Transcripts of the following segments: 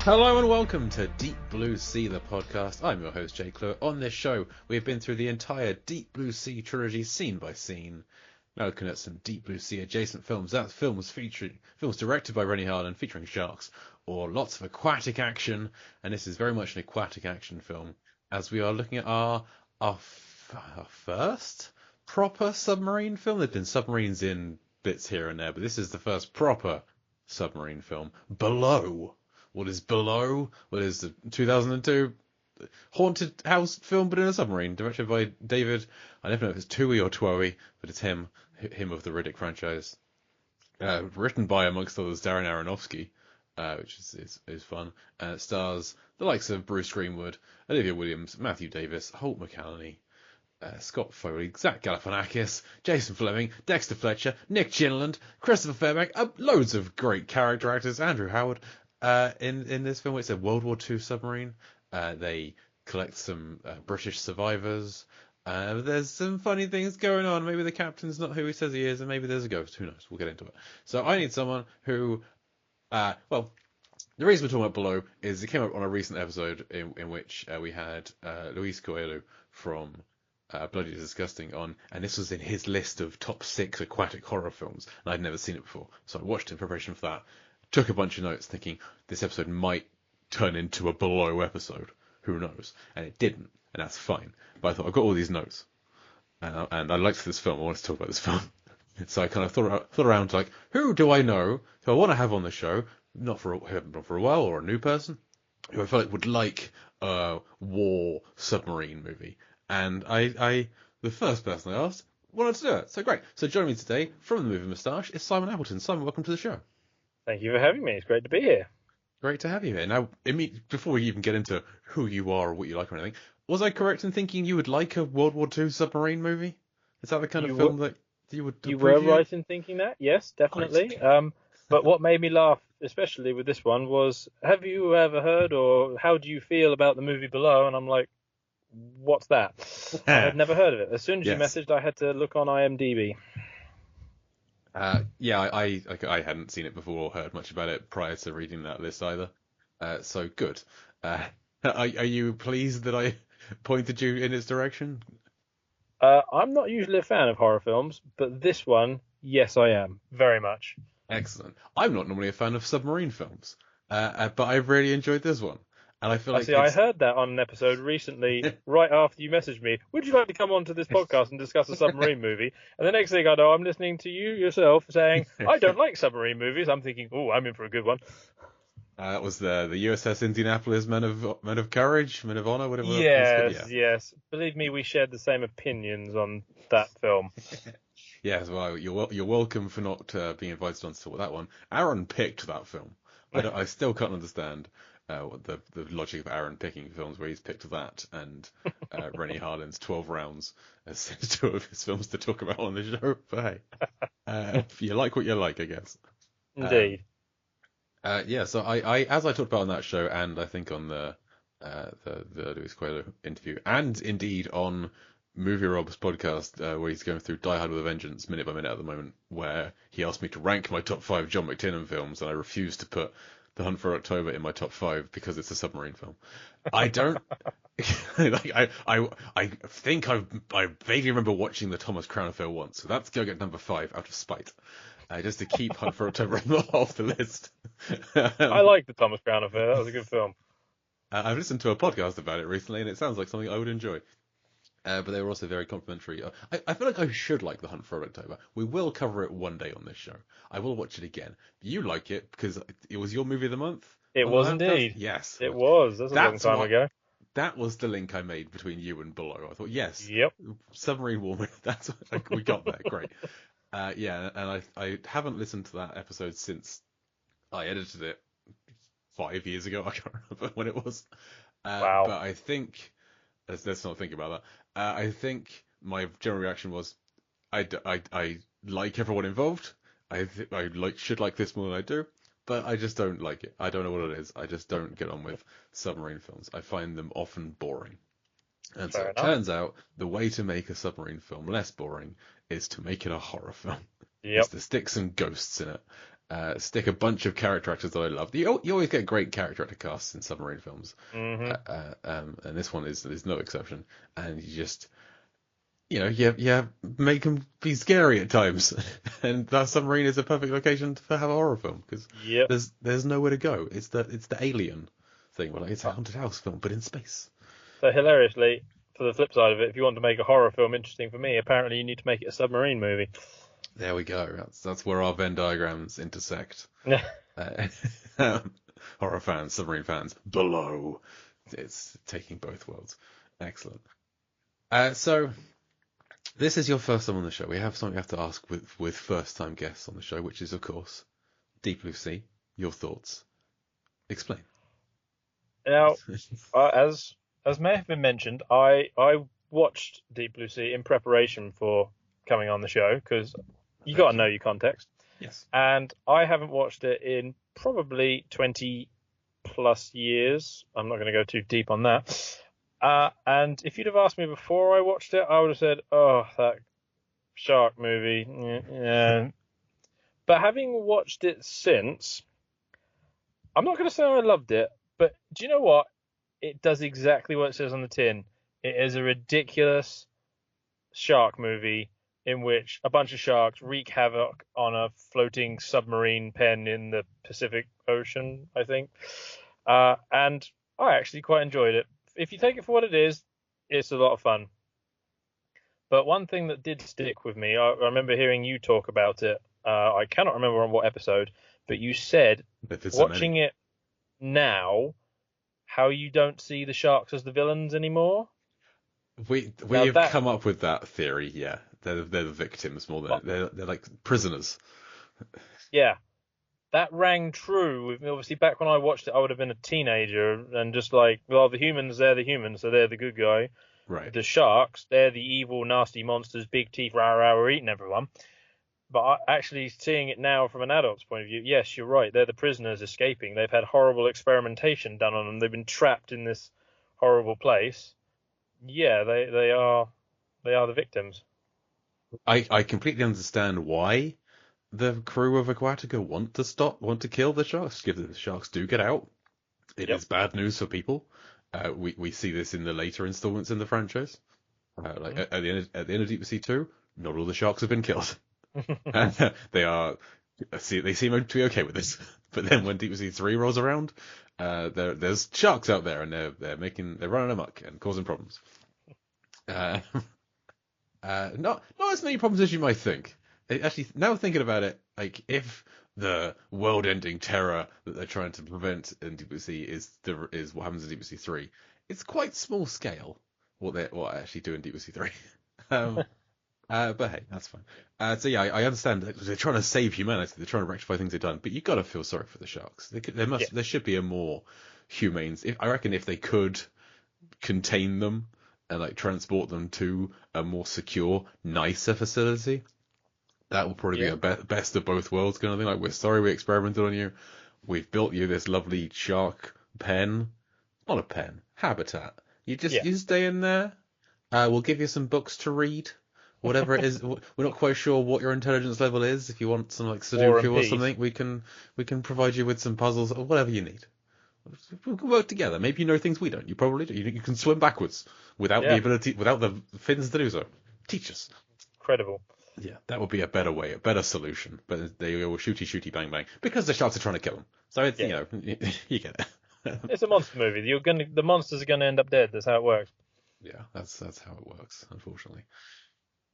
Hello and welcome to Deep Blue Sea, the podcast. I'm your host, Jay Clue. On this show, we've been through the entire Deep Blue Sea trilogy, scene by scene. Now looking at some Deep Blue Sea adjacent films. That's films directed by Rennie Harlin, featuring sharks, or lots of aquatic action. And this is very much an aquatic action film, as we are looking at our first proper submarine film. There've been submarines in bits here and there, but this is the first proper submarine film. Below. What is Below? What is the 2002 haunted house film, but in a submarine, directed by David. I never know if it's Tui or Twoe, but it's him of the Riddick franchise. Written by, amongst others, Darren Aronofsky, which is fun. It stars the likes of Bruce Greenwood, Olivia Williams, Matthew Davis, Holt McCallany, Scott Foley, Zach Galifianakis, Jason Fleming, Dexter Fletcher, Nick Chinland, Christopher Fairbank, loads of great character actors. Andrew Howard. In this film, it's a World War II submarine. They collect some British survivors. There's some funny things going on. Maybe the captain's not who he says he is, and maybe there's a ghost. Who knows? We'll get into it. So I need someone who, the reason we're talking about Below is it came up on a recent episode in which we had Luis Coelho from Bloody Disgusting on, and this was in his list of top 6 aquatic horror films, and I'd never seen it before. So I watched it in preparation for that. Took a bunch of notes thinking this episode might turn into a Below episode. Who knows? And it didn't, and that's fine. But I thought, I've got all these notes, and I liked this film. I wanted to talk about this film. So I kind of thought around, like, who do I know who I want to have on the show, not for a while, or a new person, who I felt like would like a war submarine movie. And I the first person I asked wanted to do it. So great. So joining me today from the movie Moustache is Simon Appleton. Simon, welcome to the show. Thank you for having me. It's great to be here. Great to have you here. Now, before we even get into who you are or what you like or anything, was I correct in thinking you would like a World War II submarine movie? Is that the kind of film that you would You were right in thinking that, yes, definitely. But what made me laugh, especially with this one, was, have you ever heard or how do you feel about the movie Below? And I'm like, what's that? I had never heard of it. As soon as you messaged, I had to look on IMDb. I hadn't seen it before or heard much about it prior to reading that list either. So good. Are you pleased that I pointed you in its direction? I'm not usually a fan of horror films, but this one, yes, I am. Very much. Excellent. I'm not normally a fan of submarine films, but I really enjoyed this one. And I feel like I heard that on an episode recently, right after you messaged me. Would you like to come on to this podcast and discuss a submarine movie? And the next thing I know, I'm listening to you yourself saying, I don't like submarine movies. I'm thinking, I'm in for a good one. That was the USS Indianapolis, Men of Courage, Men of Honor, whatever. Yes. Believe me, we shared the same opinions on that film. Yes, well, you're welcome for not being invited on to talk about that one. Aaron picked that film. I still can't understand the logic of Aaron picking films where he's picked that and Rennie Harlin's 12 Rounds as 2 of his films to talk about on the show. But hey, you like what you like, I guess. Indeed. So I as I talked about on that show, and I think on the Luis Coelho interview, and indeed on Movie Rob's podcast, where he's going through Die Hard with a Vengeance minute by minute at the moment, where he asked me to rank my top 5 John McTiernan films, and I refused to put The Hunt for October in my top 5 because it's a submarine film. I don't I think I vaguely remember watching the Thomas Crown Affair once, so that's going at number 5 out of spite. Just to keep Hunt for October off the list. I like the Thomas Crown Affair. That was a good film. I've listened to a podcast about it recently, and it sounds like something I would enjoy. But they were also very complimentary. I feel like I should like The Hunt for October. We will cover it one day on this show. I will watch it again. You like it because it was your movie of the month? It was indeed. Yes. It was. That's a long time ago. That was the link I made between you and Below. I thought, yes. Yep. Submarine War. That's we got there. Great. And I haven't listened to that episode since I edited it 5 years ago. I can't remember when it was. Wow. But I think, let's not think about that. I think my general reaction was, I like everyone involved. I should like this more than I do, but I just don't like it. I don't know what it is. I just don't get on with submarine films. I find them often boring. And so it turns out the way to make a submarine film less boring is to make it a horror film. Yep. Is to stick some ghosts in it. stick a bunch of character actors that I love. You always get great character actor casts in submarine films, Mm-hmm. and this one is no exception. And you just, you make them be scary at times, and that submarine is a perfect location to have a horror film because Yep. there's nowhere to go. It's the Alien thing, where like it's a haunted house film but in space. So hilariously, for the flip side of it, if you want to make a horror film interesting for me, apparently you need to make it a submarine movie. There we go. That's where our Venn diagrams intersect. Horror fans, submarine fans, below. It's taking both worlds. Excellent. So this is your first time on the show. We have something we have to ask with first time guests on the show, which is of course Deep Blue Sea. Your thoughts? Explain. Now, as may have been mentioned, I watched Deep Blue Sea in preparation for coming on the show because you got to know your context. Yes. And I haven't watched it in probably 20 plus years. I'm not going to go too deep on that. And if you'd have asked me before I watched it, I would have said, "Oh, that shark movie." Yeah. But having watched it since, I'm not going to say I loved it, but do you know what? It does exactly what it says on the tin. It is a ridiculous shark movie in which a bunch of sharks wreak havoc on a floating submarine pen in the Pacific Ocean, I think. And I actually quite enjoyed it. If you take it for what it is, it's a lot of fun. But one thing that did stick with me, I remember hearing you talk about it. I cannot remember on what episode, but you said watching it now, how you don't see the sharks as the villains anymore. We have come up with that theory. Yeah, they're the victims more than they're like prisoners. Yeah, that rang true with me. Obviously, back when I watched it, I would have been a teenager and just like, well, the humans, they're the humans, so they're the good guy. Right. The sharks, they're the evil, nasty monsters, big teeth, rah rah, we're eating everyone. But actually seeing it now from an adult's point of view, yes, you're right. They're the prisoners escaping. They've had horrible experimentation done on them. They've been trapped in this horrible place. Yeah, they are the victims. I completely understand why the crew of Aquatica want to kill the sharks. If the sharks do get out, it is bad news for people. We see this in the later installments in the franchise. At the end of Deep Sea 2, not all the sharks have been killed. They seem to be okay with this. But then when Deep Sea 3 rolls around, there's sharks out there and they're running amok and causing problems. Not as many problems as you might think. Actually, now thinking about it, like if the world-ending terror that they're trying to prevent in Deep Blue Sea is what happens in Deep Blue Sea 3, it's quite small scale what I actually do in Deep Blue Sea 3. But hey, that's fine. So yeah, I understand that they're trying to save humanity. They're trying to rectify things they've done, but you got to feel sorry for the sharks. There should be a more humane. I reckon if they could contain them and like transport them to a more secure, nicer facility, that will probably be a best of both worlds kind of thing. Like, we're sorry we experimented on you. We've built you this lovely shark pen. Not a pen, habitat. You stay in there. We'll give you some books to read. Whatever it is, we're not quite sure what your intelligence level is. If you want some like Sudoku or something, we can provide you with some puzzles or whatever you need. We can work together. Maybe you know things we don't. You probably do. You can swim backwards without the fins to do so. Teach us. Incredible. Yeah, that would be a better way, a better solution. But they go shooty, bang, bang, because the sharks are trying to kill them. So it's you get it. It's a monster movie. The monsters are gonna end up dead. That's how it works. Yeah, that's how it works, unfortunately.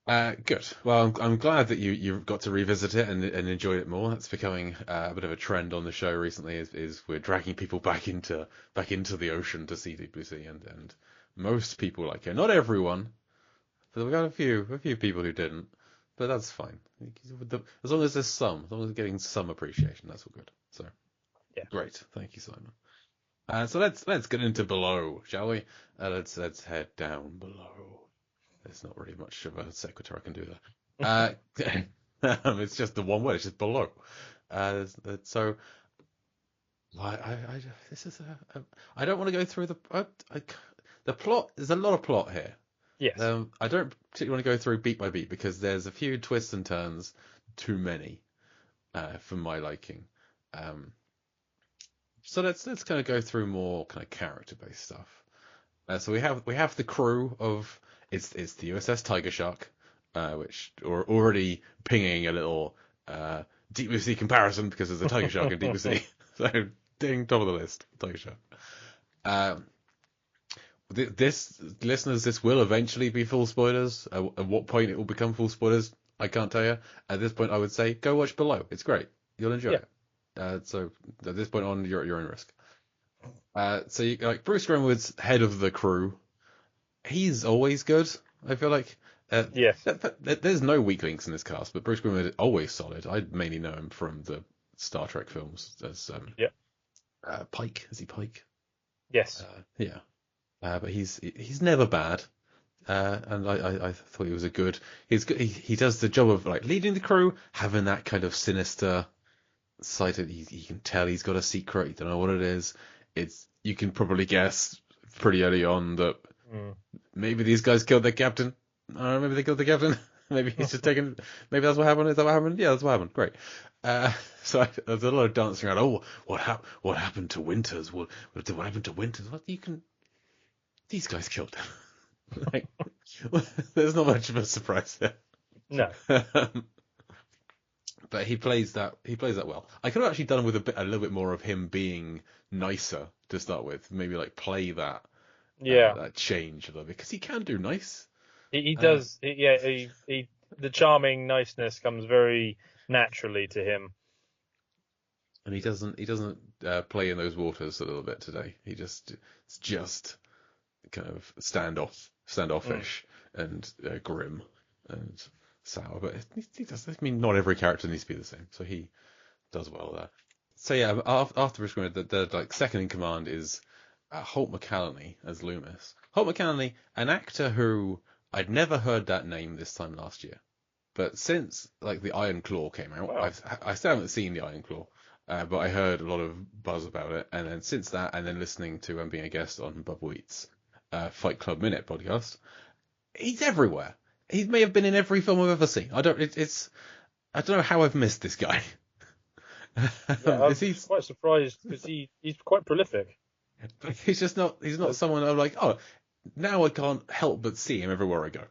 Good. Well, I'm glad that you got to revisit it and enjoyed it more. That's becoming a bit of a trend on the show recently. Is we're dragging people back into the ocean to see Deep Blue Sea, and most people like it. Not everyone, but we got a few people who didn't. But that's fine. As long as there's as long as we're getting some appreciation, that's all good. So, great. Thank you, Simon. So let's get into below, shall we? Let's head down below. There's not really much of a sequitur I can do there. It's just the one word. It's just below. So, I don't want to go through the plot. There's a lot of plot here. Yes. I don't particularly want to go through beat by beat because there's a few twists and turns, too many. for my liking. So let's kind of go through more kind of character-based stuff. So we have the crew of it's the USS Tiger Shark, which are already pinging a little deep blue sea comparison because there's a Tiger Shark in deep blue sea. So ding, top of the list, Tiger Shark. This listeners, this will eventually be full spoilers. At what point it will become full spoilers, I can't tell you. At this point, I would say go watch Below. It's great. You'll enjoy it. So at this point on, you're at your own risk. So you, like Bruce Grimwood's head of the crew, he's always good. I feel like. Yes. There's no weak links in this cast, but Bruce Grimwood is always solid. I mainly know him from the Star Trek films as Pike. Is he Pike? Yes. Yeah. But he's never bad. And I thought he was he's good. He does the job of like leading the crew, having that kind of sinister side. He can tell he's got a secret. You don't know what it is. You can probably guess pretty early on that maybe these guys killed their captain. I don't know, maybe they killed the captain. Maybe he's just taken. Maybe that's what happened. Is that what happened? Yeah, that's what happened. Great. So there's a lot of dancing around. Oh, what happened to Winters? What happened to Winters? These guys killed him. Like, there's not much of a surprise there. No. But he plays that well. I could have actually done with a little bit more of him being nicer to start with. Maybe like play that that change a little bit, because he can do nice. He does. The charming niceness comes very naturally to him. And he doesn't play in those waters a little bit today. It's just kind of standoffish and grim and sour. But he does. I mean, not every character needs to be the same, so he does well there. So yeah, after Bruce Grimwood, the like second in command is Holt McCallany as Loomis. Holt McCallany, an actor who I'd never heard that name this time last year, but since like the Iron Claw came out, wow. I still haven't seen the Iron Claw, but I heard a lot of buzz about it, and then since that, and then listening to being a guest on Bob Wheat's Fight Club Minute podcast, he's everywhere. He may have been in every film I've ever seen. I don't know how I've missed this guy. I'm quite surprised because he's quite prolific. He's not someone I'm like, oh, now I can't help but see him everywhere I go.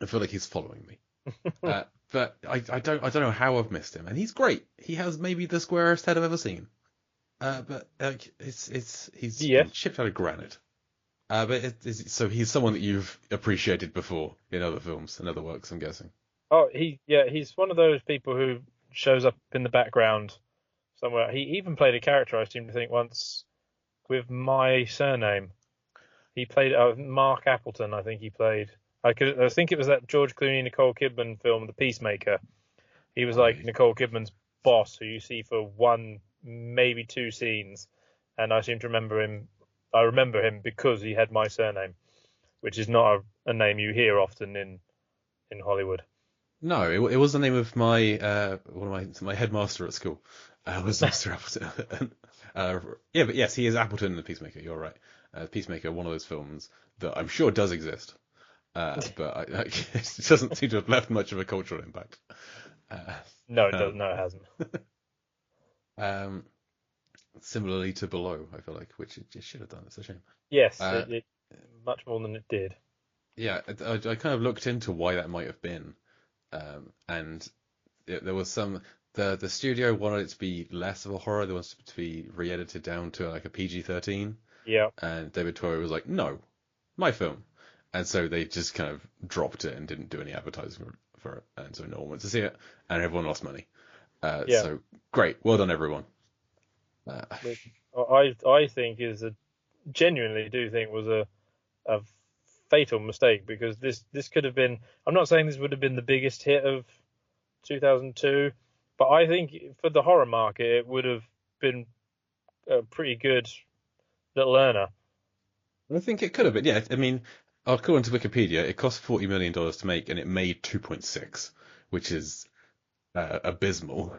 I feel like he's following me. But I don't know how I've missed him, and he's great. He has maybe the squarest head I've ever seen. But he's been chipped out of granite. So he's someone that you've appreciated before in other films and other works, I'm guessing. Oh, he's one of those people who shows up in the background somewhere. He even played a character, I seem to think, once with my surname. He played Mark Appleton, I think he played. I think it was that George Clooney, Nicole Kidman film, The Peacemaker. He was like Nicole Kidman's boss, who you see for one, maybe two scenes. And I seem to remember him. I remember him because he had my surname, which is not a name you hear often in Hollywood. No, it was the name of my headmaster at school. Was Mr. Appleton. But yes, he is Appleton in The Peacemaker. You're right. Peacemaker, one of those films that I'm sure does exist, but it doesn't seem to have left much of a cultural impact. No, it does. No, it hasn't. Similarly to Below, I feel like, which it should have done. It's a shame. Yes, it much more than it did. Yeah, I kind of looked into why that might have been, and there was some. The studio wanted it to be less of a horror. They wanted it to be re-edited down to like a PG-13. Yeah. And David Toyer was like, no, my film. And so they just kind of dropped it and didn't do any advertising for it. And so no one went to see it, and everyone lost money. So great. Well done, everyone. Which I think genuinely do think was a fatal mistake, because this could have been, I'm not saying this would have been the biggest hit of 2002, but I think for the horror market, it would have been a pretty good little earner. I think it could have been. Yeah, I mean, according to Wikipedia, it cost $40 million to make, and it made 2.6, which is abysmal.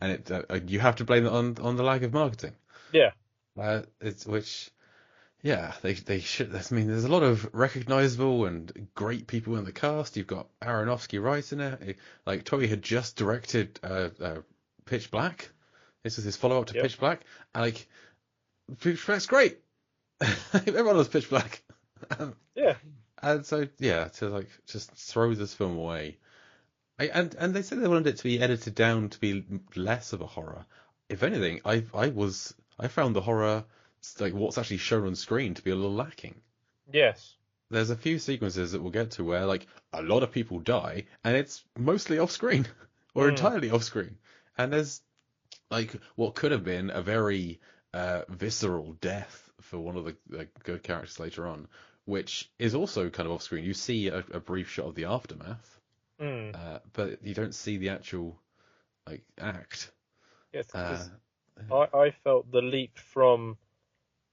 And you have to blame it on the lack of marketing. Yeah. Which Yeah, they should. I mean, there's a lot of recognizable and great people in the cast. You've got Aronofsky writing it. Like Toby had just directed Pitch Black. This is his follow-up to Yep. Pitch Black. And like Pitch Black's great. Everyone loves Pitch Black. Yeah. And so yeah, to like just throw this film away. And they said they wanted it to be edited down to be less of a horror. If anything, I found the horror, like what's actually shown on screen, to be a little lacking. Yes. There's a few sequences that we'll get to where like a lot of people die, and it's mostly off screen or Mm. entirely off screen. And there's like what could have been a very visceral death for one of the good characters later on, which is also kind of off screen. You see a brief shot of the aftermath, Mm. but you don't see the actual like act. Yes, Uh, because I felt the leap from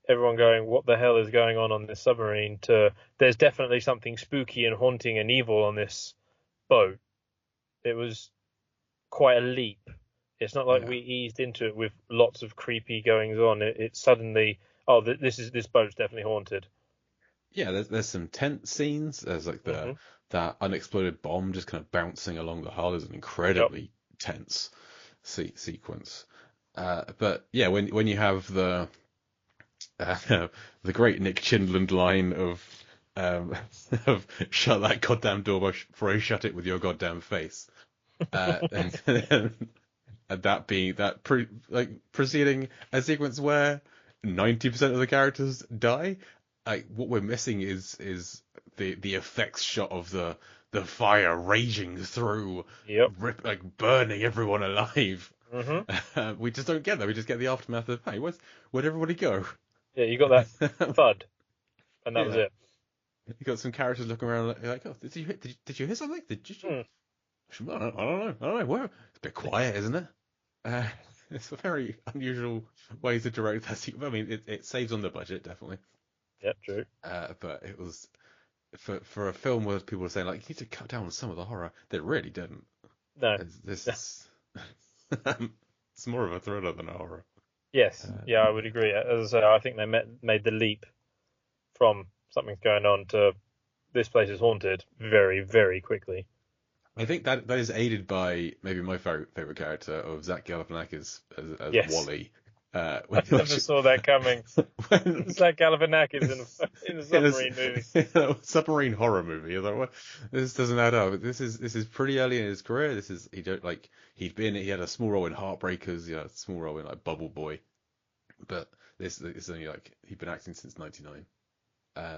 everyone going, "What the hell is going on this submarine?" to there's definitely something spooky and haunting and evil on this boat. It was quite a leap. It's not like yeah, we eased into it with lots of creepy goings on. It suddenly, oh, this boat's definitely haunted. yeah. There's some tense scenes. There's like the Hmm. that unexploded bomb just kind of bouncing along the hull is an Yep. incredibly tense sequence. But yeah, when you have the great Nick Chinland line um, of shut that goddamn door before I shut it with your goddamn face. And that being preceding a sequence where 90% of the characters die. Like what we're missing is the effects shot of the fire raging through, Yep. like burning everyone alive. Hmm. We just don't get that. We just get the aftermath of, hey, where'd everybody go? Yeah, you got that thud, and that was Yeah, it. you got some characters looking around like, oh, did you hear something? Did you? Mm. I don't know. Well, it's a bit quiet, isn't it? Uh, it's a very unusual way to direct that sequence. I mean, it saves on the budget, definitely. Yep, true. But it was for a film where people were saying like, you need to cut down on some of the horror. That really didn't. No. This is it's more of a thriller than a horror. Yes. Uh, Yeah, I would agree. As I say, I think they made the leap from something's going on to this place is haunted very, very quickly. I think that is aided by maybe my favorite character of Zach Galifianakis as Yes. Wally. I When he never saw that coming. when Zach Galifianakis in a in submarine movie. submarine horror movie. I was like, what? This doesn't add up. This is pretty early in his career. This is he don't like he had a small role in Heartbreakers, a small role in like Bubble Boy, but this is only like he'd been acting since '99.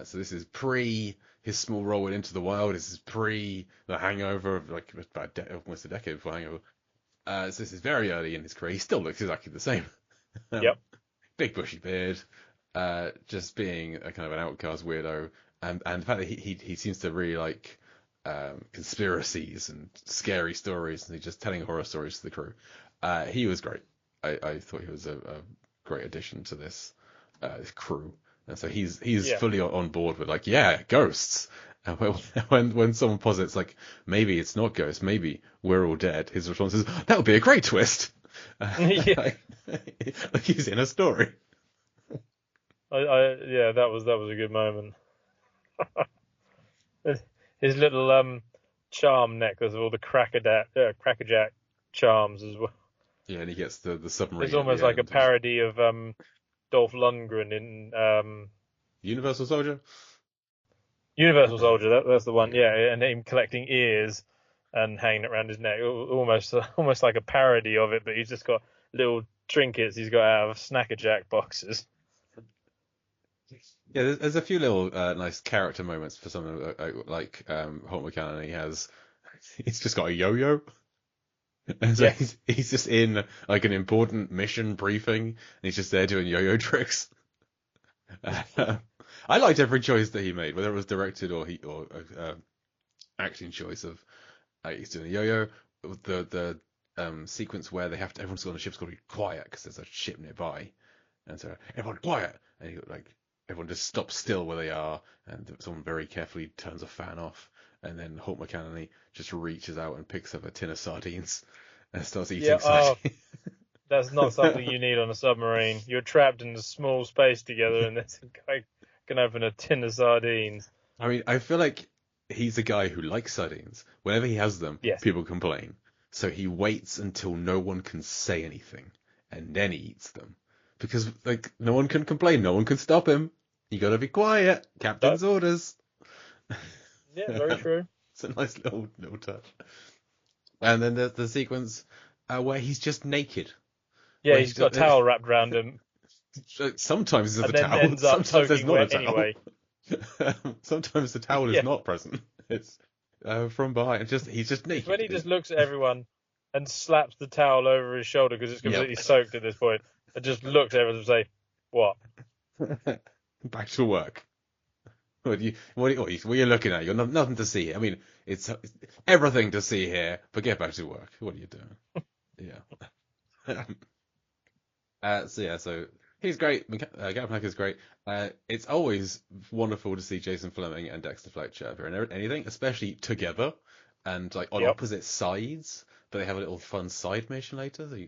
So this is pre his small role in Into the Wild. This is pre The Hangover, of like about almost a decade before Hangover. So this is very early in his career. He still looks exactly the same. Yep. Big bushy beard, just being a kind of an outcast weirdo, and the fact that he seems to really like conspiracies and scary stories, and he's just telling horror stories to the crew. He was great. I thought he was a great addition to this crew. And so he's Yeah. fully on board with like, yeah, ghosts. And when someone posits like, maybe it's not ghosts, maybe we're all dead, his response is, that would be a great twist. Yeah. Like he's in a story. Yeah, that was a good moment. His little charm necklace of all the crackerjack charms as well. Yeah, and he gets the submarine It's at almost the like a end. parody of Dolph Lundgren in Universal Soldier. Universal Soldier. That's the one. Yeah. Yeah, and him collecting ears and hanging it around his neck, almost like a parody of it. But he's just got little trinkets he's got out of Snackerjack boxes. Yeah, there's a few little nice character moments for someone like Holt McCallany. He's just got a yo-yo. And so Yeah, he's just in like an important mission briefing, and he's just there doing yo-yo tricks. I liked every choice that he made, whether it was directed or acting choice of he's doing a yo-yo. The sequence where everyone's on the ship's got to be quiet because there's a ship nearby, and so everyone quiet, and everyone just stops still where they are, and someone very carefully turns a fan off, and then Holt McCallany just reaches out and picks up a tin of sardines and starts eating yeah. Oh, sardines. that's not something you need on a submarine. You're trapped in a small space together, and there's a guy can open a tin of sardines. I mean, I feel like he's a guy who likes sardines. Whenever he has them, Yes. people complain. So he waits until no one can say anything, and then he eats them. Because, like, no one can complain, no one can stop him. You gotta be quiet. Captain's orders. Yeah, very true. It's a nice little touch. And then there's the sequence where he's just naked. Yeah, he's got a towel wrapped around him. Sometimes there's a then towel. ends up Sometimes there's not a towel. anyway. Sometimes the towel is not present. It's from behind. He's just naked. When he just looks at everyone and slaps the towel over his shoulder because it's completely soaked at this point, and just looks at everyone and say, "What?" Back to work. What are you looking at? You've got nothing to see. I mean, it's everything to see here, but get back to work. What are you doing? Yeah. So he's great. Gavin Hack is great. It's always wonderful to see Jason Fleming and Dexter Fletcher appear in anything, especially together and like on opposite sides. But they have a little fun side mission later.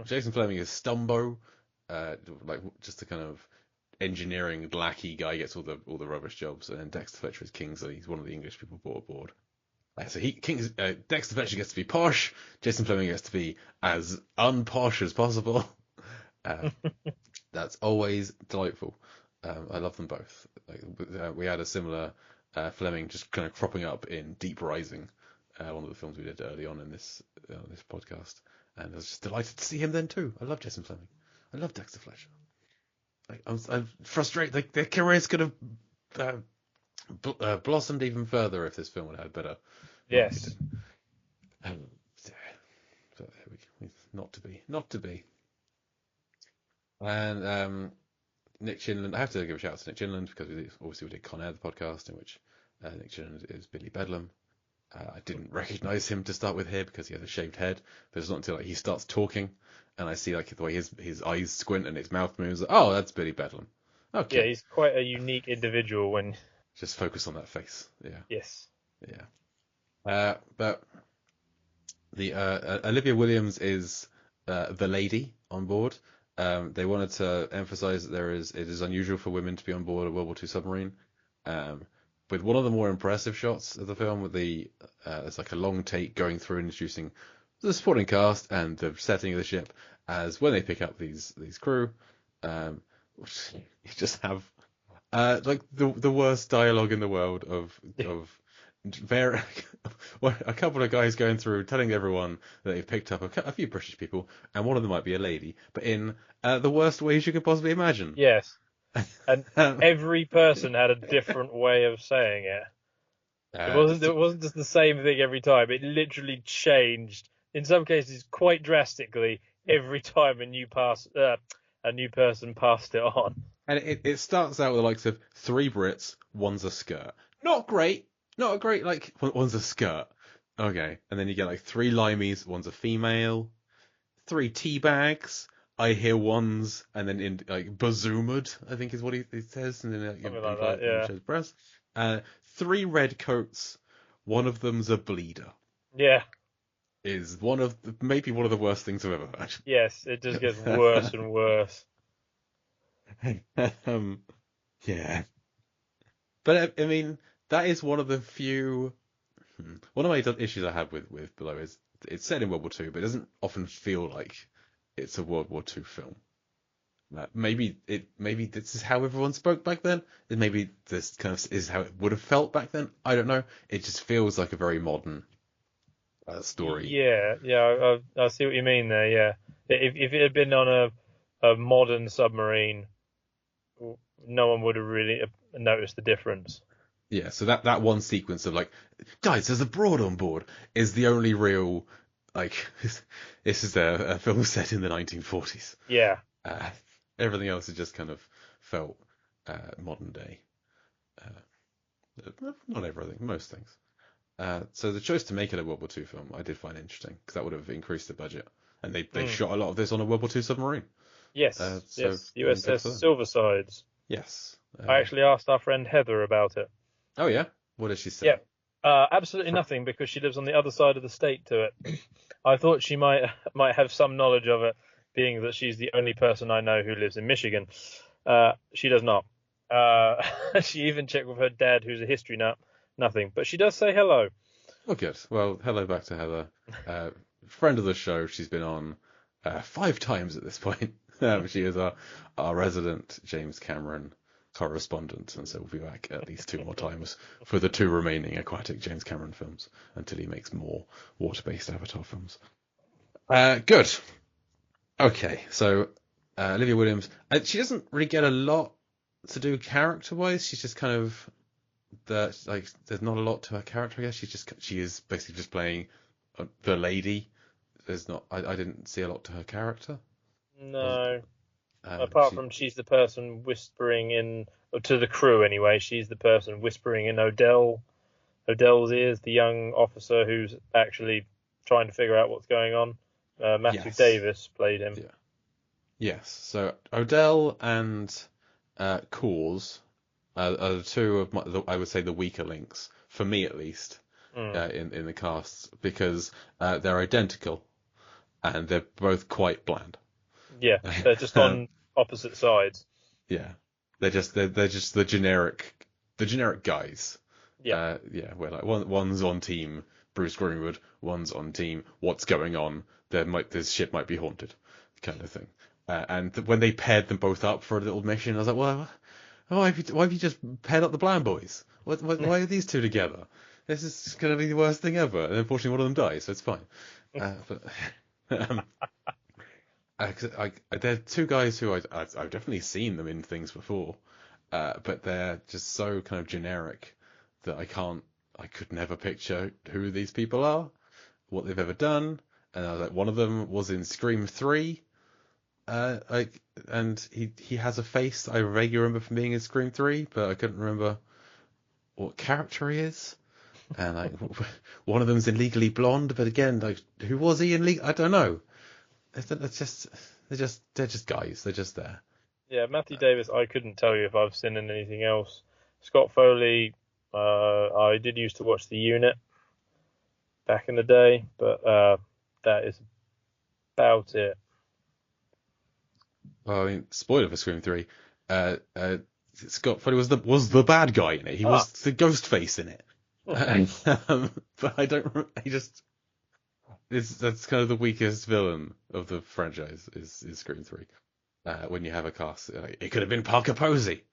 Jason Fleming is Stumbo, like just a kind of engineering lackey guy, gets all the rubbish jobs, and then Dexter Fletcher is Kingsley. He's one of the English people brought aboard. So Dexter Fletcher gets to be posh. Jason Fleming gets to be as unposh as possible. That's always delightful. I love them both. We had a similar Fleming just kind of cropping up in Deep Rising, one of the films we did early on in this podcast, and I was just delighted to see him then too. I love Jason Fleming. I love Dexter Fletcher. I'm frustrated. Like their careers could have blossomed even further if this film had had better. Yes. But not to be. And Nick Chinland, I have to give a shout out to Nick Chinland because we did Con Air, the podcast, in which Nick Chinland is Billy Bedlam. I didn't recognise him to start with here because he has a shaved head, but it's not until he starts talking and I see the way his eyes squint and his mouth moves. Oh, that's Billy Bedlam. Okay. Yeah, he's quite a unique individual when. Just focus on that face. Yeah. Yes. Yeah. But the Olivia Williams is the lady on board. They wanted to emphasise that it is unusual for women to be on board a World War II submarine. With one of the more impressive shots of the film, with it's like a long take going through and introducing the supporting cast and the setting of the ship, as when they pick up these crew, you just have like the worst dialogue in the world of very a couple of guys going through telling everyone that they've picked up a few British people, and one of them might be a lady, but in the worst ways you could possibly imagine. Yes. And every person had a different way of saying it. It wasn't just the same thing every time. It literally changed, in some cases quite drastically, every time a new person passed it on. And it starts out with the likes of 3 Brits, one's a skirt. Not great. Not a great, like, one's a skirt. Okay. And then you get like 3 limeys, one's a female. 3 tea bags. I hear one's, and then in like bazoomed, I think is what he says, and then like that, yeah. Shows breast. 3 red coats, one of them's a bleeder. Yeah. Is maybe one of the worst things I've ever heard. Yes, it just gets worse and worse. Yeah. But I mean, that is one of the few. One of my issues I have with Below is it's set in World War II, but it doesn't often feel like it's a World War II film. Maybe this is how everyone spoke back then. Maybe this kind of is how it would have felt back then. I don't know. It just feels like a very modern story. Yeah. I see what you mean there. Yeah. If it had been on a modern submarine, no one would have really noticed the difference. Yeah. So that one sequence of like, guys, there's a broad on board is the only real. Like, this is a film set in the 1940s. Yeah. Everything else has just kind of felt modern day. Not everything, most things. So the choice to make it a World War II film, I did find interesting, because that would have increased the budget. And they shot a lot of this on a World War II submarine. Yes, yes, USS Silversides. Yes. I actually asked our friend Heather about it. Oh, yeah? What did she say? Yeah. Absolutely nothing, because she lives on the other side of the state to it. I thought she might have some knowledge of it, being that she's the only person I know who lives in Michigan. She does not. She even checked with her dad, who's a history nut. Nothing, but she does say hello. Oh, good. Well, hello back to Heather. Friend of the show. She's been on 5 times at this point. She is our resident James Cameron correspondent, and so we'll be back at least 2 more times for the 2 remaining aquatic James Cameron films until he makes more water-based Avatar films. Good. Okay, so Olivia Williams, she doesn't really get a lot to do character-wise. She's just kind of there's not a lot to her character. I guess she is basically just playing the lady. There's not. I didn't see a lot to her character. No. Apart from she's the person whispering in, or to the crew anyway, she's the person whispering in Odell's ears, the young officer who's actually trying to figure out what's going on. Matthew Davis played him. Yeah. Yes. So Odell and Cause are the two of I would say the weaker links, for me at least, in the cast, because they're identical and they're both quite bland. Yeah, they're just on opposite sides. Yeah, they're just the generic guys. Yeah, where like one's on team Bruce Greenwood, one's on team what's going on. This ship might be haunted, kind of thing. And when they paired them both up for a little mission, I was like, well, why have you just paired up the Bland Boys? Why are these two together? This is going to be the worst thing ever. And unfortunately, one of them dies, so it's fine. They're two guys who I've definitely seen them in things before, but they're just so kind of generic that I could never picture who these people are, what they've ever done. And I was like, one of them was in Scream 3. And he has a face I vaguely remember from being in Scream 3, but I couldn't remember what character he is. And like, one of them's in Legally Blonde, but again, like, who was he in I don't know. They're just guys. They're just there. Yeah, Matthew Davis, I couldn't tell you if I've seen in anything else. Scott Foley, I did used to watch The Unit back in the day, but that is about it. Well, I mean, spoiler for Scream 3. Scott Foley was the bad guy in it. He was the ghost face in it. But I don't. That's kind of the weakest villain of the franchise is Scream 3. When you have a cast, it could have been Parker Posey.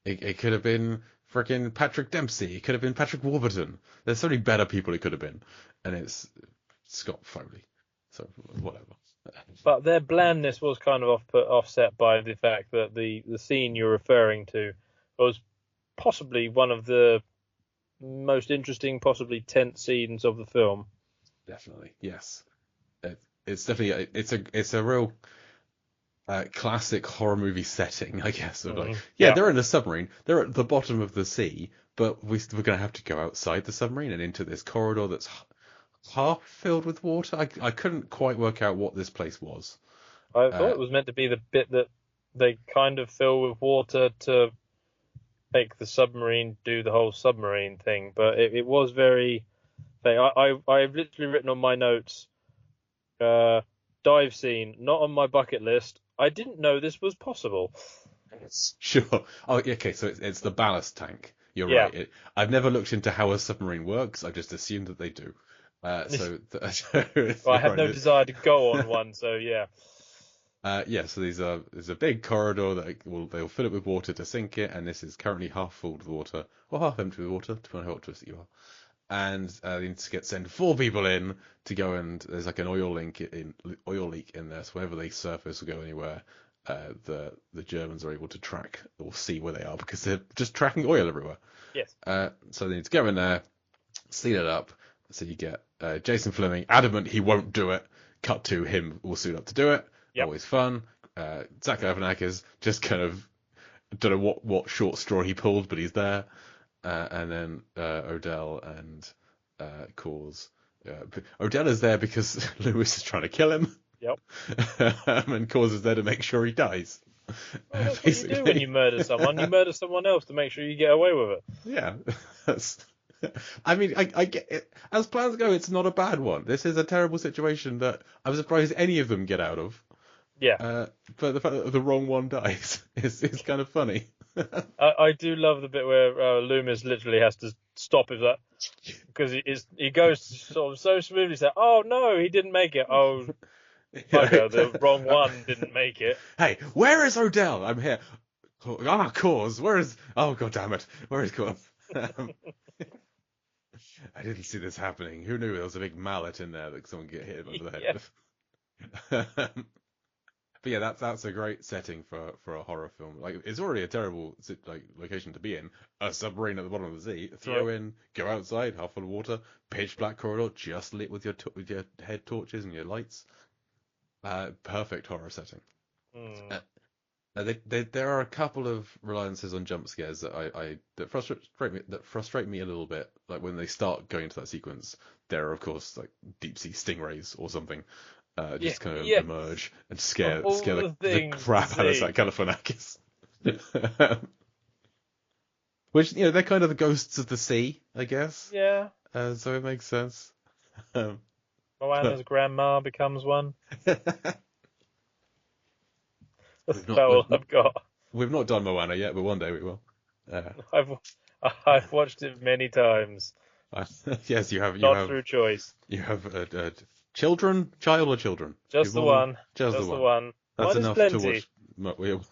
It could have been freaking Patrick Dempsey. It could have been Patrick Warburton. There's so many better people it could have been, and it's Scott Foley. So whatever. But their blandness was kind of offset by the fact that the scene you're referring to was possibly one of the most interesting, possibly tense scenes of the film. Definitely, yes. It's definitely it's a real classic horror movie setting, I guess. Of like, they're in a submarine. They're at the bottom of the sea, but we're going to have to go outside the submarine and into this corridor that's half filled with water. I couldn't quite work out what this place was. I thought it was meant to be the bit that they kind of fill with water to make the submarine do the whole submarine thing, but it was very. I've literally written on my notes, dive scene, not on my bucket list. I didn't know this was possible. Sure. Oh, okay. So it's the ballast tank. You're right. I've never looked into how a submarine works. I just assumed that they do. So I have no desire to go on one. So yeah. So there's a big corridor that they'll fill it with water to sink it, and this is currently half full with water or half empty with water, depending on how twisted you are. And they need to send 4 people in to go, and there's like an oil leak in there. So whenever they surface or go anywhere, the Germans are able to track or see where they are because they're just tracking oil everywhere. Yes. So they need to go in there, seal it up. So you get Jason Fleming adamant he won't do it. Cut to him all suited up to do it. Yep. Always fun. Zach Galifianakis just kind of don't know what short straw he pulled, but he's there. And then Odell and Cause. Odell is there because Lewis is trying to kill him. Yep. And Cause is there to make sure he dies. Well, that's what you do when you murder someone. You murder someone else to make sure you get away with it. Yeah. I mean, I get it. As plans go, it's not a bad one. This is a terrible situation that I'm surprised any of them get out of. Yeah. But the fact that the wrong one dies is kind of funny. I do love the bit where Loomis literally has to stop him that because he goes sort of so smoothly. So, oh no, he didn't make it. Oh bugger, the wrong one didn't make it. Hey, where is Odell? I'm here. Cause. Where is? Oh god damn it. Where is Cause? I didn't see this happening. Who knew there was a big mallet in there that someone could get hit over the head with? But yeah, that's a great setting for a horror film. Like, it's already a terrible location to be in. A submarine at the bottom of the sea. Throw in, go outside, half full of water, pitch black corridor, just lit with your head torches and your lights. Perfect horror setting. There are a couple of reliances on jump scares that frustrate me a little bit. Like when they start going into that sequence, there are of course like deep sea stingrays or something. Just kind of emerge and scare the crap out of Zach Galifianakis. Which, they're kind of the ghosts of the sea, I guess. Yeah. So it makes sense. Moana's grandma becomes one. That's all I've got. We've not done Moana yet, but one day we will. I've watched it many times. Yes, you have. Not through choice. You have child or children? Just the one. Just the one. That's Mine enough plenty. To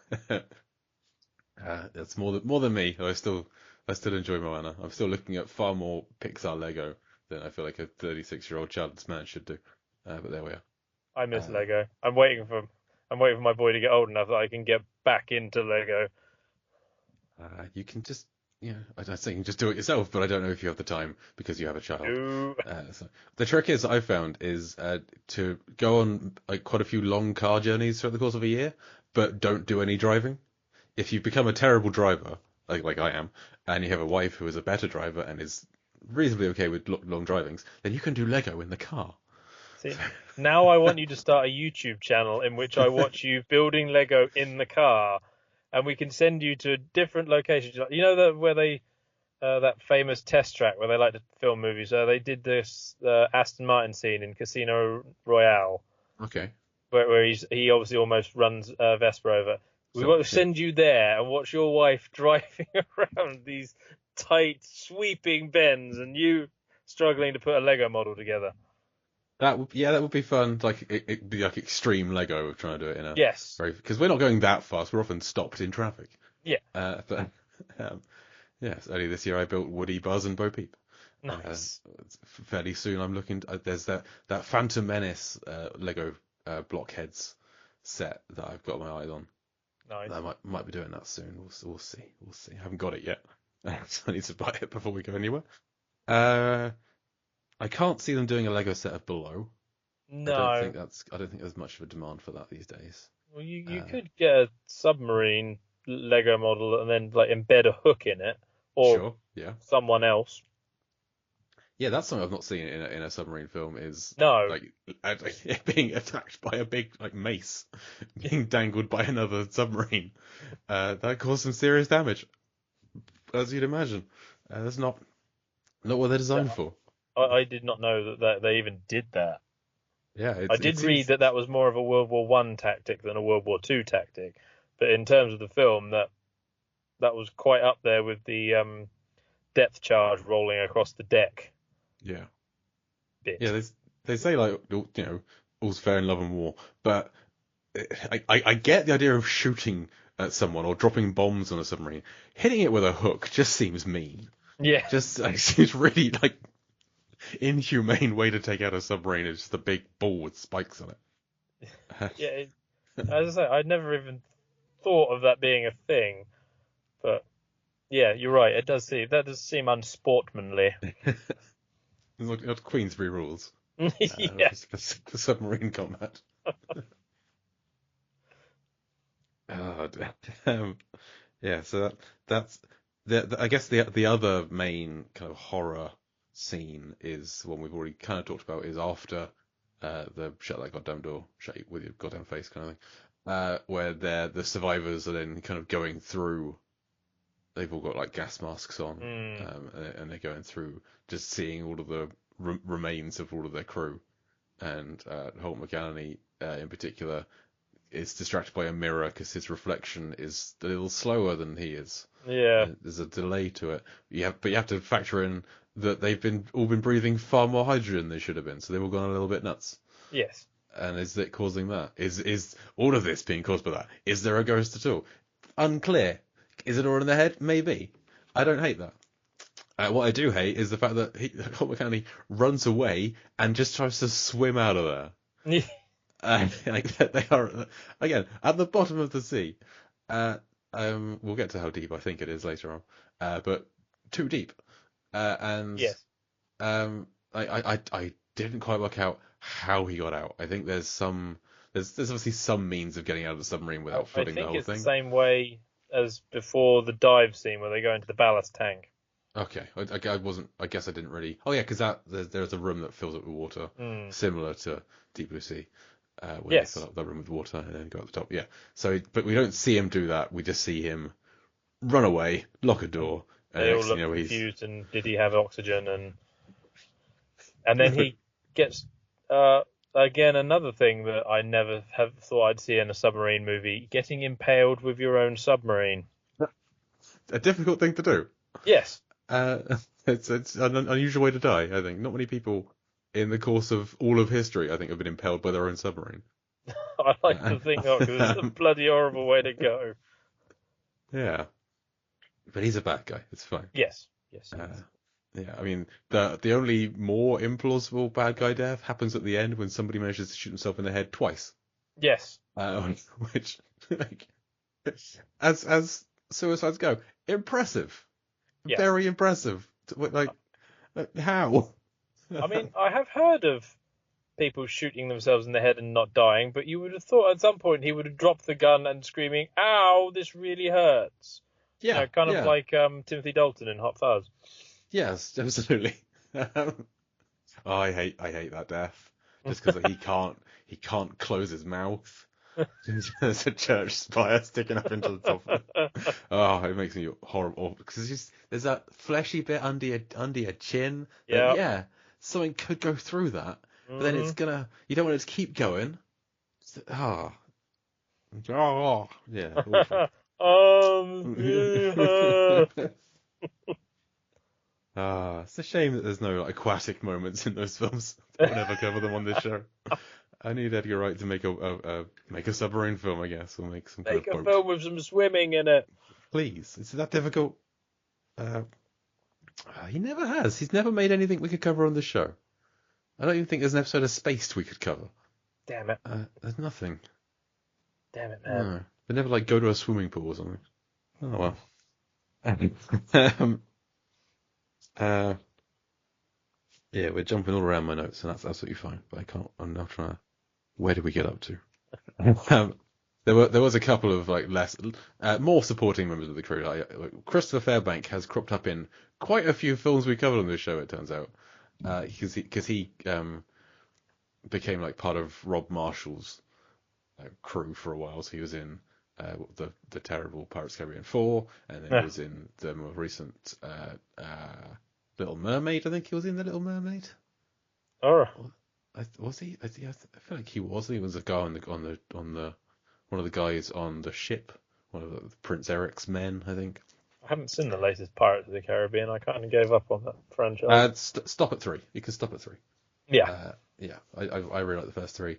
watch. That's more than me. I still enjoy Moana. I'm still looking at far more Pixar Lego than I feel like a 36-year-old childless man should do. But there we are. I miss Lego. I'm waiting for my boy to get old enough that I can get back into Lego. You can just. Yeah, I don't think you can just do it yourself, but I don't know if you have the time because you have a child. So the trick is I found is to go on like quite a few long car journeys throughout the course of a year, but don't do any driving. If you become a terrible driver, like I am, and you have a wife who is a better driver and is reasonably okay with long drivings, then you can do Lego in the car. See, now I want you to start a YouTube channel in which I watch you building Lego in the car. And we can send you to different locations. You know where they that famous test track where they like to film movies. They did this Aston Martin scene in Casino Royale. Okay. Where he obviously almost runs Vespa over. We want to send you there and watch your wife driving around these tight, sweeping bends, and you struggling to put a Lego model together. That would be fun. Like it'd be like extreme Lego of trying to do it in a because we're not going that fast. We're often stopped in traffic. Yeah. But yes, earlier this year I built Woody, Buzz, and Bo Peep. Nice. Fairly soon I'm looking. There's that Phantom Menace Lego blockheads set that I've got my eyes on. Nice. I might be doing that soon. We'll see. I haven't got it yet. So I need to buy it before we go anywhere. I can't see them doing a Lego set of Below. No. I don't think there's much of a demand for that these days. Well, you could get a submarine Lego model and then like embed a hook in it, or someone else. Yeah, that's something I've not seen in a submarine film. Is like being attacked by a big like mace, being dangled by another submarine. That caused some serious damage, as you'd imagine. That's not what they're designed for. I did not know that they even did that. Yeah, I did read that was more of a World War I tactic than a World War II tactic. But in terms of the film, that was quite up there with the depth charge rolling across the deck. Yeah. Bit. Yeah, they say like all's fair in love and war, but I get the idea of shooting at someone or dropping bombs on a submarine. Hitting it with a hook just seems mean. Yeah. Just it's really like inhumane way to take out a submarine is just a big ball with spikes on it. Yeah, as I say, I'd never even thought of that being a thing, but yeah, you're right. That does seem unsportsmanly. Not Queensberry rules. Yeah. For submarine combat. Yeah, so that's I guess the other main kind of horror scene is one we've already kind of talked about, is after the shut that goddamn door, shut with your goddamn face kind of thing, where the survivors are then kind of going through. They've all got like gas masks on, and they're going through, just seeing all of the remains of all of their crew, and Holt McCallany in particular is distracted by a mirror because his reflection is a little slower than he is. Yeah. There's a delay to it. But you have to factor in that they've all been breathing far more hydrogen than they should have been, so they've all gone a little bit nuts. Yes. And is it causing that? Is all of this being caused by that? Is there a ghost at all? Unclear. Is it all in their head? Maybe. I don't hate that. What I do hate is the fact that Holt McCallany runs away and just tries to swim out of there. Like they are again at the bottom of the sea. We'll get to how deep I think it is later on, but too deep. And yes. I didn't quite work out how he got out. I think there's obviously some means of getting out of the submarine without flooding the whole thing. I think it's the same way as before the dive scene where they go into the ballast tank. Okay, I guess I didn't really. Oh yeah, because there's a room that fills up with water, similar to Deep Blue Sea, where they fill up that room with water and then go up the top. Yeah. So, but we don't see him do that. We just see him run away, lock a door. They all look confused, and did he have oxygen? And then he gets again another thing that I never have thought I'd see in a submarine movie: getting impaled with your own submarine. A difficult thing to do. Yes. It's an unusual way to die, I think. Not many people in the course of all of history, I think, have been impaled by their own submarine. I like to think not, because it's a bloody horrible way to go. Yeah. But he's a bad guy. It's fine. Yes. Yeah, I mean, the only more implausible bad guy death happens at the end when somebody manages to shoot himself in the head twice. Yes. Which, like, as suicides go, impressive. Yeah. Very impressive. Like, how? I mean, I have heard of people shooting themselves in the head and not dying, but you would have thought at some point he would have dropped the gun and screaming, "Ow, this really hurts." Yeah. Kind of like Timothy Dalton in Hot Fuzz. Yes, absolutely. I hate that death. Just because he can't close his mouth. There's a church spire sticking up into the top of it. Oh, it makes me horrible because there's that fleshy bit under your chin. Yeah, something could go through that, but then it's gonna. You don't want it to keep going. Yeah. Awful. It's a shame that there's no aquatic moments in those films. We'll never cover them on this show. I need Edgar Wright to make a submarine film, I guess, or make some kind of boat. Film with some swimming in it. Please, is that difficult? He never has. He's never made anything we could cover on the show. I don't even think there's an episode of Spaced we could cover. Damn it. There's nothing. Damn it, man. No. They never go to a swimming pool or something. Oh well. Yeah, we're jumping all around my notes, and that's absolutely fine. But I can't. I'm now trying to. Where did we get up to? There was a couple of more supporting members of the crew. Like Christopher Fairbank has cropped up in quite a few films we covered on this show. It turns out, because he became like part of Rob Marshall's crew for a while. So he was in the terrible Pirates of the Caribbean 4, and then he was in the more recent Little Mermaid. I think he was in The Little Mermaid. Oh, was he? I feel like he was. He was a guy on the one of the guys on the ship, one of the Prince Eric's men, I think. I haven't seen the latest Pirates of the Caribbean. I kind of gave up on that franchise. Stop at 3. You can stop at 3. Yeah. I really like the first 3.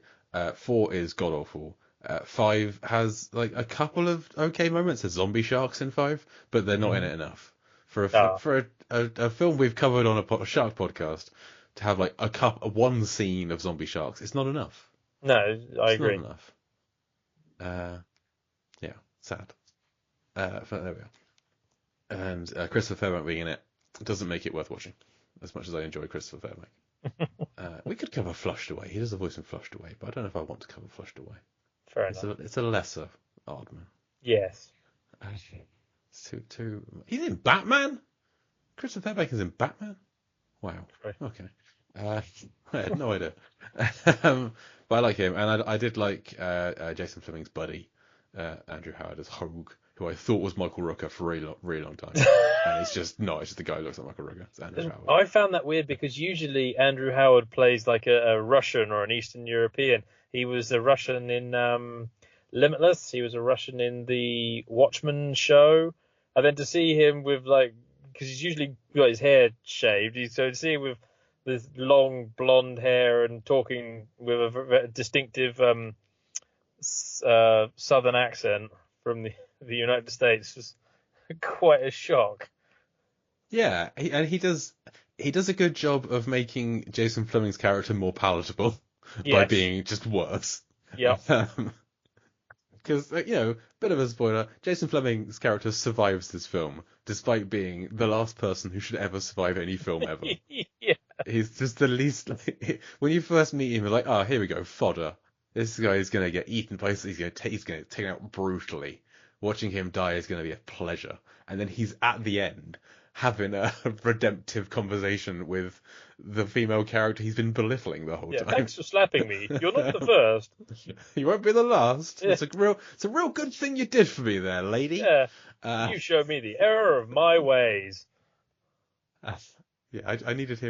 4 is god awful. 5 has like a couple of okay moments. There's zombie sharks in 5, but they're not in it enough for a film we've covered on a shark podcast to have like one scene of zombie sharks. It's not enough. No, I agree. Not enough. Yeah, sad. But there we are. And Christopher Fairbank being in it doesn't make it worth watching, as much as I enjoy Christopher Fairbank. We could cover Flushed Away. He does a voice in Flushed Away, but I don't know if I want to cover Flushed Away. Fair enough. It's a lesser Aardman. Yes. It's too. He's in Batman. Christopher Fairbank is in Batman. Wow. Right. Okay. I had no idea. But I like him, and I did like Jason Fleming's buddy, Andrew Howard as Hogue, who I thought was Michael Rooker for a really long time. And it's just not. It's just the guy who looks like Michael Rooker. It's Andrew Howard. I found that weird because usually Andrew Howard plays like a Russian or an Eastern European. He was a Russian in Limitless. He was a Russian in the Watchmen show. And then to see him with, like, because he's usually got his hair shaved, so to see him with this long blonde hair and talking with a very distinctive southern accent from the United States was quite a shock. Yeah, he does a good job of making Jason Flemyng's character more palatable by Yes. being just worse. Yeah. Because, bit of a spoiler, Jason Flemyng's character survives this film, despite being the last person who should ever survive any film ever. Yeah. He's just the least, when you first meet him, you're like, oh, here we go, fodder. This guy is going to get eaten by, he's going to get taken out brutally. Watching him die is going to be a pleasure. And then he's at the end, having a redemptive conversation with the female character he's been belittling the whole time. Thanks for slapping me. You're not the first. You won't be the last. Yeah. It's a real good thing you did for me there, lady. Yeah. You showed me the error of my ways. Yeah, I needed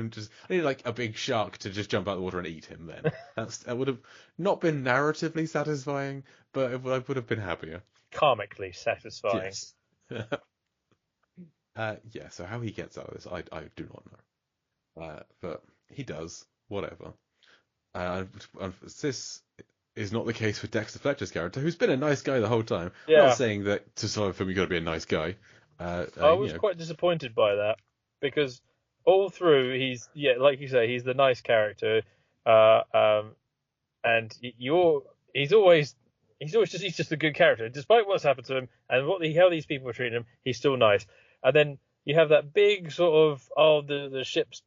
like a big shark to just jump out of the water and eat him then. That would have not been narratively satisfying, but I would have been happier. Karmically satisfying. Yes. Yeah, so how he gets out of this, I do not know. But he does, whatever. This is not the case with Dexter Fletcher's character, who's been a nice guy the whole time. Yeah. I'm not saying that to survive a film you've got to be a nice guy. I was quite disappointed by that, because all through like you say, he's the nice character, and he's just a good character, despite what's happened to him and how these people are treating him. He's still nice, and then you have that big sort of the ship's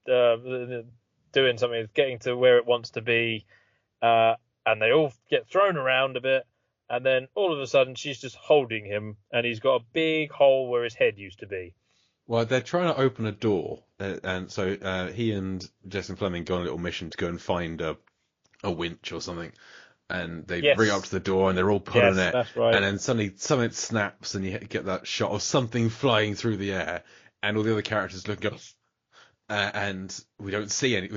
doing something, it's getting to where it wants to be, and they all get thrown around a bit, and then all of a sudden she's just holding him, and he's got a big hole where his head used to be. Well, they're trying to open a door, and so he and Jason Flemyng go on a little mission to go and find a winch or something, and they bring up to the door, and they're all put on it, that's right. And then suddenly something snaps, and you get that shot of something flying through the air, and all the other characters look up, and we don't see any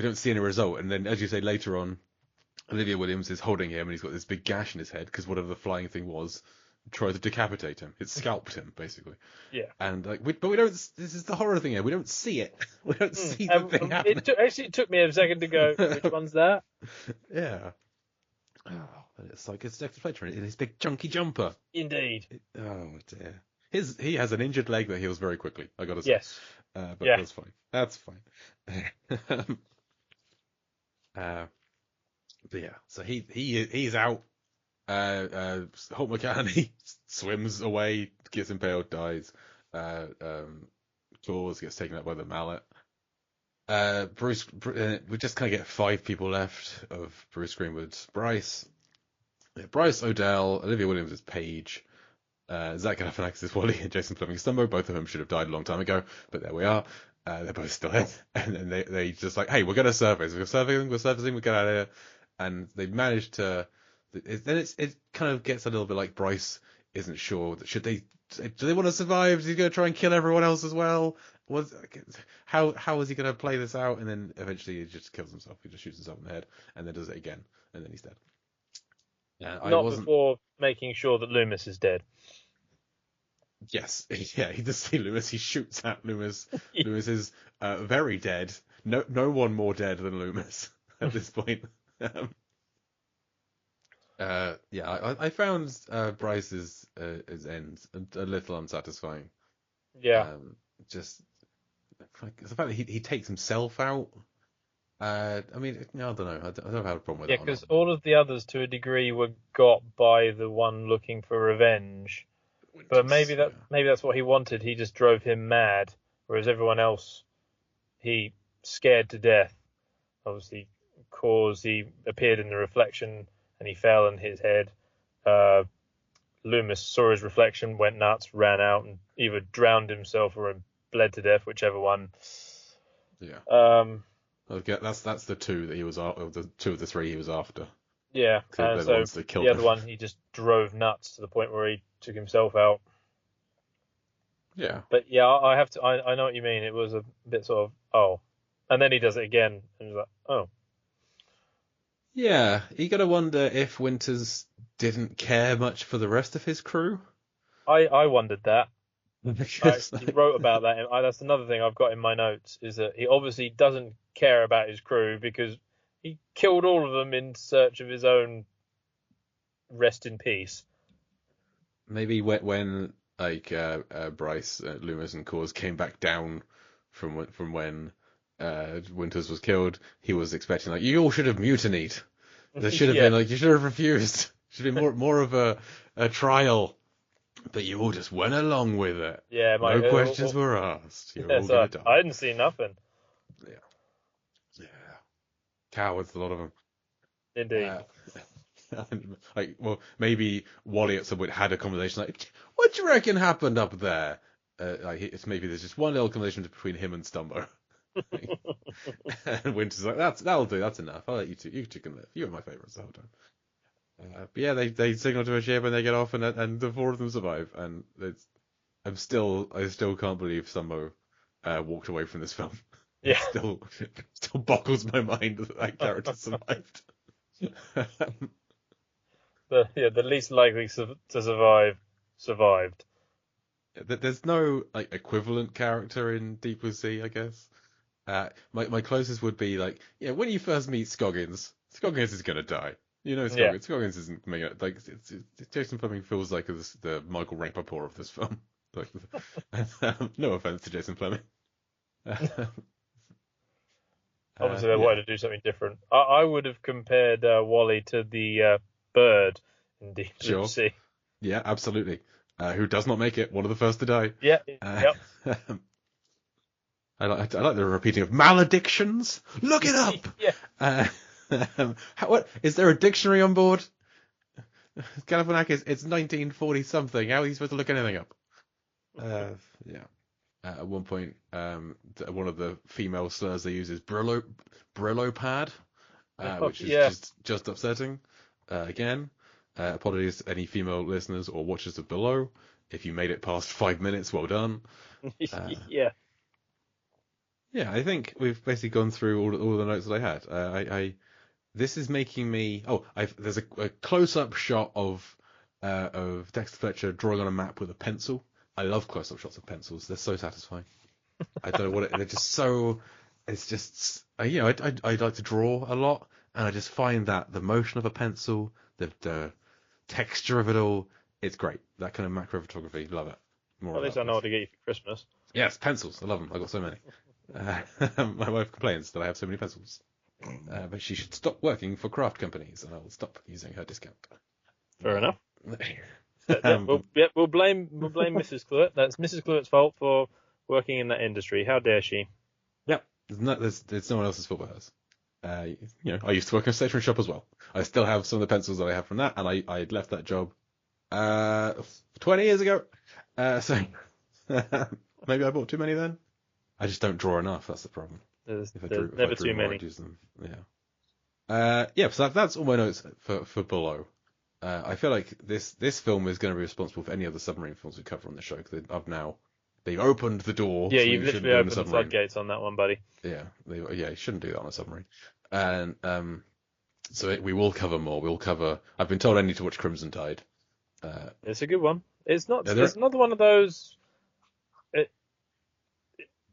result. And then, as you say, later on, Olivia Williams is holding him, and he's got this big gash in his head because whatever the flying thing was tried to decapitate him. It scalped him, basically. Yeah. And we don't. This is the horror thing here. We don't see it. We don't see the thing happening. It took me a second to go, which one's that? Yeah. Oh, it's like it's Dexter Fletcher in his big chunky jumper. Indeed. Oh dear. He has an injured leg that heals very quickly, I gotta say. Yes. But that's fine. That's fine. But yeah, so he's out. Holt McCallany swims away, gets impaled, dies. Claws gets taken out by the mallet. Bruce, we just kind of get 5 people left of Bruce Greenwood's Bryce. Bryce, Odell, Olivia Williams is Paige. Zach Galifianakis is Wally, and Jason Flemyng is Stumbo. Both of them should have died a long time ago, but there we are. They're both still here. And then they just like, hey, we're going to surface. We're surfacing, we get out of here. And they managed to... It kind of gets a little bit like Bryce isn't sure. Do they want to survive? Is he going to try and kill everyone else as well? How is he going to play this out? And then eventually he just kills himself. He just shoots himself in the head and then does it again. And then he's dead. Before making sure that Loomis is dead. Yes, yeah, he does see Loomis. He shoots at Loomis. Loomis is very dead. No one more dead than Loomis at this point. I found Bryce's end a little unsatisfying. Yeah. Just the fact that he takes himself out. I mean, I don't know. I don't have a problem with that. Yeah, because all of the others, to a degree, were got by the one looking for revenge. But maybe that's what he wanted. He just drove him mad, whereas everyone else, he scared to death. Obviously, he appeared in the reflection and he fell on his head. Loomis saw his reflection, went nuts, ran out, and either drowned himself or bled to death, whichever one. Yeah. Okay, that's the 2 that he was after. The 2 of the 3 he was after. Yeah. So the other one, he just drove nuts to the point where he took himself out. Yeah. But yeah, I know what you mean. It was a bit sort of, and then he does it again, and he's like, oh. Yeah, you gotta wonder if Winters didn't care much for the rest of his crew. I wondered that. Because, He wrote about that. That's another thing I've got in my notes, is that he obviously doesn't care about his crew because he killed all of them in search of his own rest in peace. maybe when like Bryce, Loomis, and Cause came back down from when Winters was killed, he was expecting like, you all should have mutinied. There should have been like, you should have refused. Should have been more of a trial. But you all just went along with it. Yeah, no questions were asked. You're all gonna die. I didn't see nothing. Yeah. Cowards, a lot of them. Indeed. Like, well, maybe Wally at some point had a conversation like, what do you reckon happened up there? It's maybe there's just one little conversation between him and Stumbo. And Winter's like, that'll do, that's enough. I'll let you two can live. You were my favourites the whole time. But yeah, they signal to a ship and they get off, and the four of them survive. And I still can't believe Stumbo walked away from this film. Yeah. It still boggles my mind that character survived. The least likely to survive survived. There's no like equivalent character in Deep Blue Sea, I guess. My closest would be like, when you first meet Scoggins is gonna die. You know, Scoggins isn't making it, like, Jason Fleming feels like the Michael Rapaport of this film. Like, no offense to Jason Fleming. Obviously, they wanted to do something different. I would have compared Wally to the bird in Deep Blue Sea. Yeah, absolutely. Who does not make it, one of the first to die. Yeah. Yep. I like the repeating of maledictions. Look it up. Yeah. What is there a dictionary on board? Galifianakis, it's 1940 something. How are you supposed to look anything up? Yeah. At one point, one of the female slurs they use is Brillo pad, which is just upsetting. Again, apologies to any female listeners or watchers of Below. If you made it past 5 minutes, well done. Yeah. Yeah, I think we've basically gone through all the notes that I had. This is making me. There's a close-up shot of Dexter Fletcher drawing on a map with a pencil. I love close-up shots of pencils. They're so satisfying. I don't know what they're just so. It's just I like to draw a lot, and I just find that the motion of a pencil, the texture of it all, it's great. That kind of macro photography, love it. At least I know what to get you for Christmas. Yes, pencils. I love them. I've got so many. My wife complains that I have so many pencils. But she should stop working for craft companies, and I'll stop using her discount. Fair enough. We'll blame Mrs. Cluett. That's Mrs. Cluett's fault for working in that industry. How dare she? Yep. It's no one else's fault but hers. I used to work in a stationery shop as well. I still have some of the pencils that I have from that, and I had left that job 20 years ago. So maybe I bought too many then. I just don't draw enough. That's the problem. There's never too many. So that's all my notes for Below. I feel like this film is going to be responsible for any other submarine films we cover on the show, because they've opened the door. Yeah, you've literally opened the floodgates on that one, buddy. Yeah, you shouldn't do that on a submarine. And so we will cover more. We'll cover. I've been told I need to watch Crimson Tide. It's a good one. It's not. It's another one of those.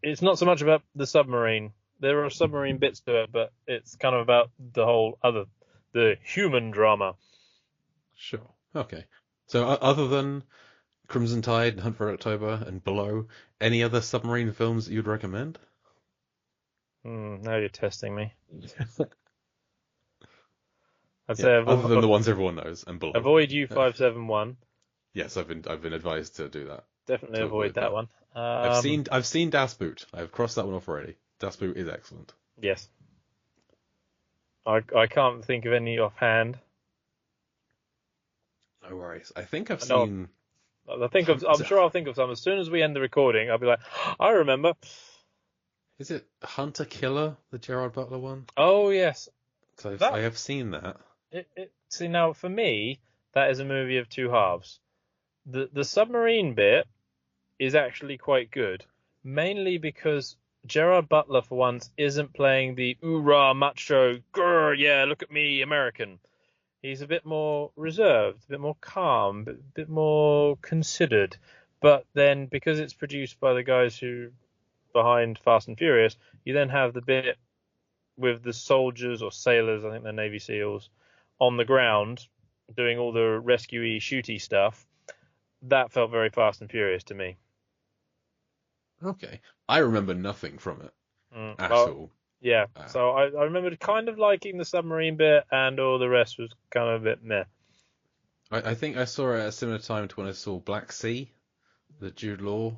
It's not so much about the submarine. There are submarine bits to it, but it's kind of about the human drama. Sure. Okay. So other than Crimson Tide and Hunt for October and Below, any other submarine films that you'd recommend? Now you're testing me. Other than the ones everyone knows and Below. Avoid U571. Yes, I've been advised to do that. Definitely avoid that one. I've seen Das Boot. I've crossed that one off already. Das Boot is excellent. Yes. I can't think of any offhand. No worries. I think I've seen. I'm sure I'll think of some as soon as we end the recording. I'll be like, I remember. Is it Hunter Killer, the Gerard Butler one? Oh yes. So I have seen that. See, now for me, that is a movie of two halves. The submarine bit is actually quite good, mainly because Gerard Butler, for once, isn't playing the oorah macho, grr, yeah, look at me, American. He's a bit more reserved, a bit more calm, a bit more considered. But then, because it's produced by the guys who behind Fast and Furious, you then have the bit with the soldiers or sailors, I think they're Navy SEALs, on the ground doing all the rescue-y, shooty stuff. That felt very Fast and Furious to me. Okay. I remember nothing from it at Well, all. yeah. So I remember kind of liking the submarine bit, and all the rest was kind of a bit meh. I think I saw it at a similar time to when I saw Black Sea, the Jude Law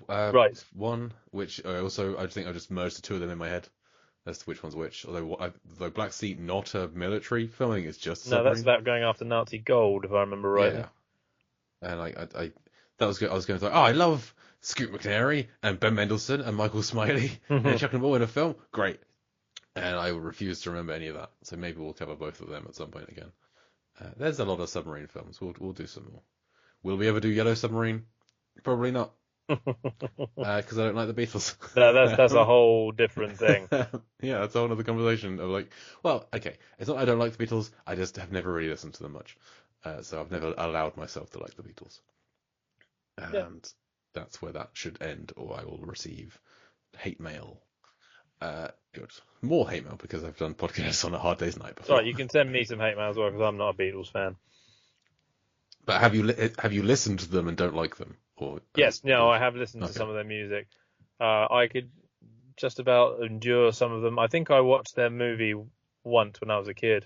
Right. one, which I think I just merged the two of them in my head as to which one's which. Although Black Sea not a military film, I think it's just a No, that's submarine. about going after Nazi gold, if I remember rightly. Yeah, and I that was good. I was going to I love Scoot McNairy and Ben Mendelsohn and Michael Smiley and chucking them all in a film. Great. And I refuse to remember any of that. So maybe we'll cover both of them at some point again. There's a lot of submarine films. We'll do some more. Will we ever do Yellow Submarine? Probably not. Because I don't like the Beatles. No, that's a whole different thing. Yeah, that's a whole other conversation of like, well, okay, it's not I don't like the Beatles. I just have never really listened to them much. So I've never allowed myself to like the Beatles. And that's where that should end, or I will receive hate mail. Good. More hate mail because I've done podcasts on a Hard Day's Night before. Sorry, you can send me some hate mail as well because I'm not a Beatles fan. But have you listened to them and don't like them? Or yes, no, I have listened to some of their music. I could just about endure some of them. I think I watched their movie once when I was a kid,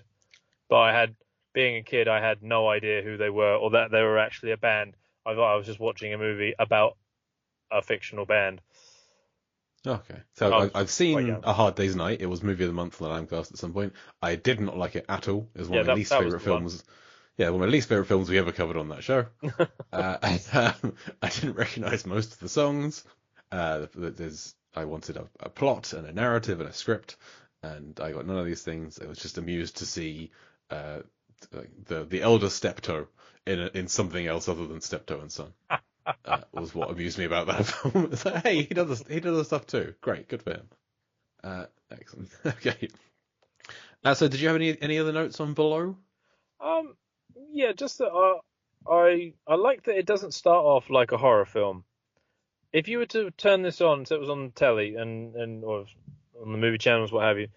but being a kid, I had no idea who they were or that they were actually a band. I thought I was just watching a movie about a fictional band. Okay, so I've seen A Hard Day's Night. It was movie of the month on the Lamcast at some point. I did not like it at all. It was one of my least favorite films. Yeah, one of my least favorite films we ever covered on that show. I didn't recognize most of the songs. I wanted a plot and a narrative and a script, and I got none of these things. I was just amused to see the elder Steptoe in something else other than Steptoe and Son. Was what amused me about that film. It's like, hey, he does the stuff too. Great, good for him. Excellent. Okay. So did you have any other notes on Below? Yeah, just that I like that it doesn't start off like a horror film. If you were to turn this on, so it was on the telly or on the movie channels, what have you,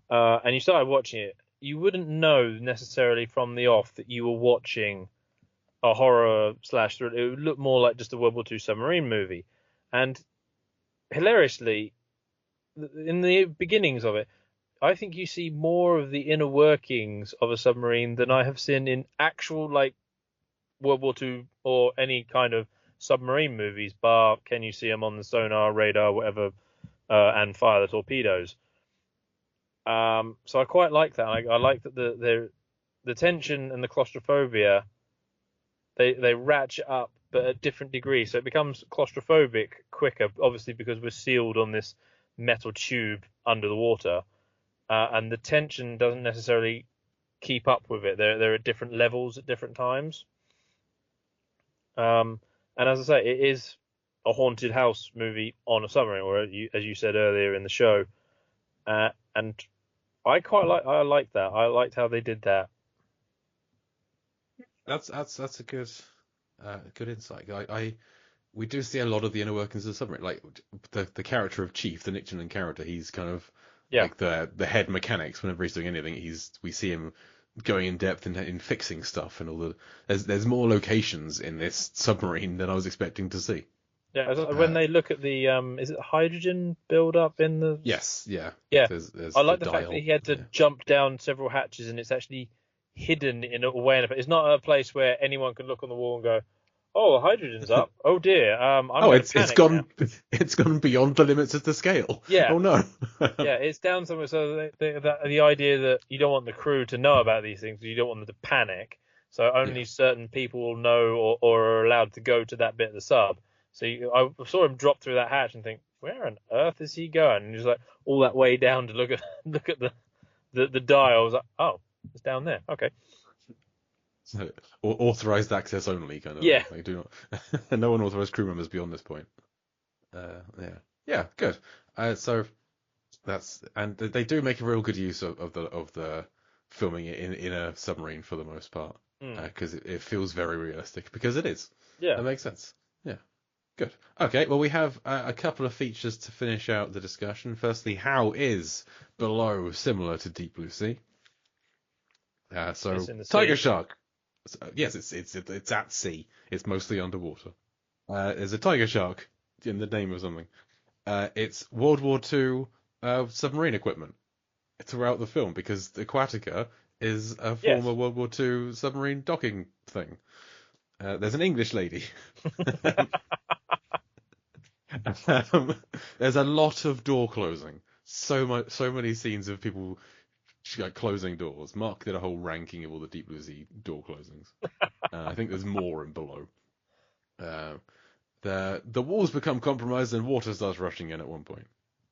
and you started watching it, you wouldn't know necessarily from the off that you were watching a horror / thriller. It would look more like just a World War II submarine movie. And hilariously, in the beginnings of it, I think you see more of the inner workings of a submarine than I have seen in actual like World War II or any kind of submarine movies, bar can you see them on the sonar, radar, whatever, and fire the torpedoes. So I quite like that. I like that the tension and the claustrophobia, they ratchet up, but at different degrees. So it becomes claustrophobic quicker, obviously because we're sealed on this metal tube under the water, and the tension doesn't necessarily keep up with it. They're at different levels at different times. And as I say, it is a haunted house movie on a submarine, or as you said earlier in the show, and I like that. I liked how they did that. That's a good insight. We do see a lot of the inner workings of the submarine, like the character of Chief, the Nick Chinnon character. He's kind of like the head mechanics. Whenever he's doing anything, we see him going in depth in fixing stuff and all the. There's more locations in this submarine than I was expecting to see. Yeah, when they look at the is it hydrogen build-up in the? Yes, yeah. There's I like the fact that he had to jump down several hatches and it's actually hidden in a way. It's not a place where anyone can look on the wall and go, "Oh, hydrogen's up. Oh dear. It's gone beyond the limits of the scale. Yeah. Oh no. Yeah, it's down somewhere. So the idea that you don't want the crew to know about these things, you don't want them to panic. So only certain people will know or are allowed to go to that bit of the sub. So I saw him drop through that hatch and think, where on earth is he going? And he's like all that way down to look at the dial. I was like, oh, it's down there. Okay. So, authorized access only, kind of. Yeah. Like, do not. No unauthorized crew members beyond this point. Yeah, good. So that's, and they do make a real good use of the filming it in a submarine for the most part, Mm. because it feels very realistic, because it is. Yeah. That makes sense. Yeah. Good. Okay, well, we have a couple of features to finish out the discussion. Firstly, how is Below similar to Deep Blue Sea? So It's in the tiger sea. shark. Yes, it's at sea. It's mostly underwater. There's a tiger shark in the name of something. It's World War II submarine equipment throughout the film, because the Aquatica is a Yes. former World War II submarine docking thing. There's an English lady. There's a lot of door closing. So many scenes of people like closing doors. Mark did a whole ranking of all the Deep Blue Sea door closings. I think there's more in Below. The walls become compromised and water starts rushing in at one point.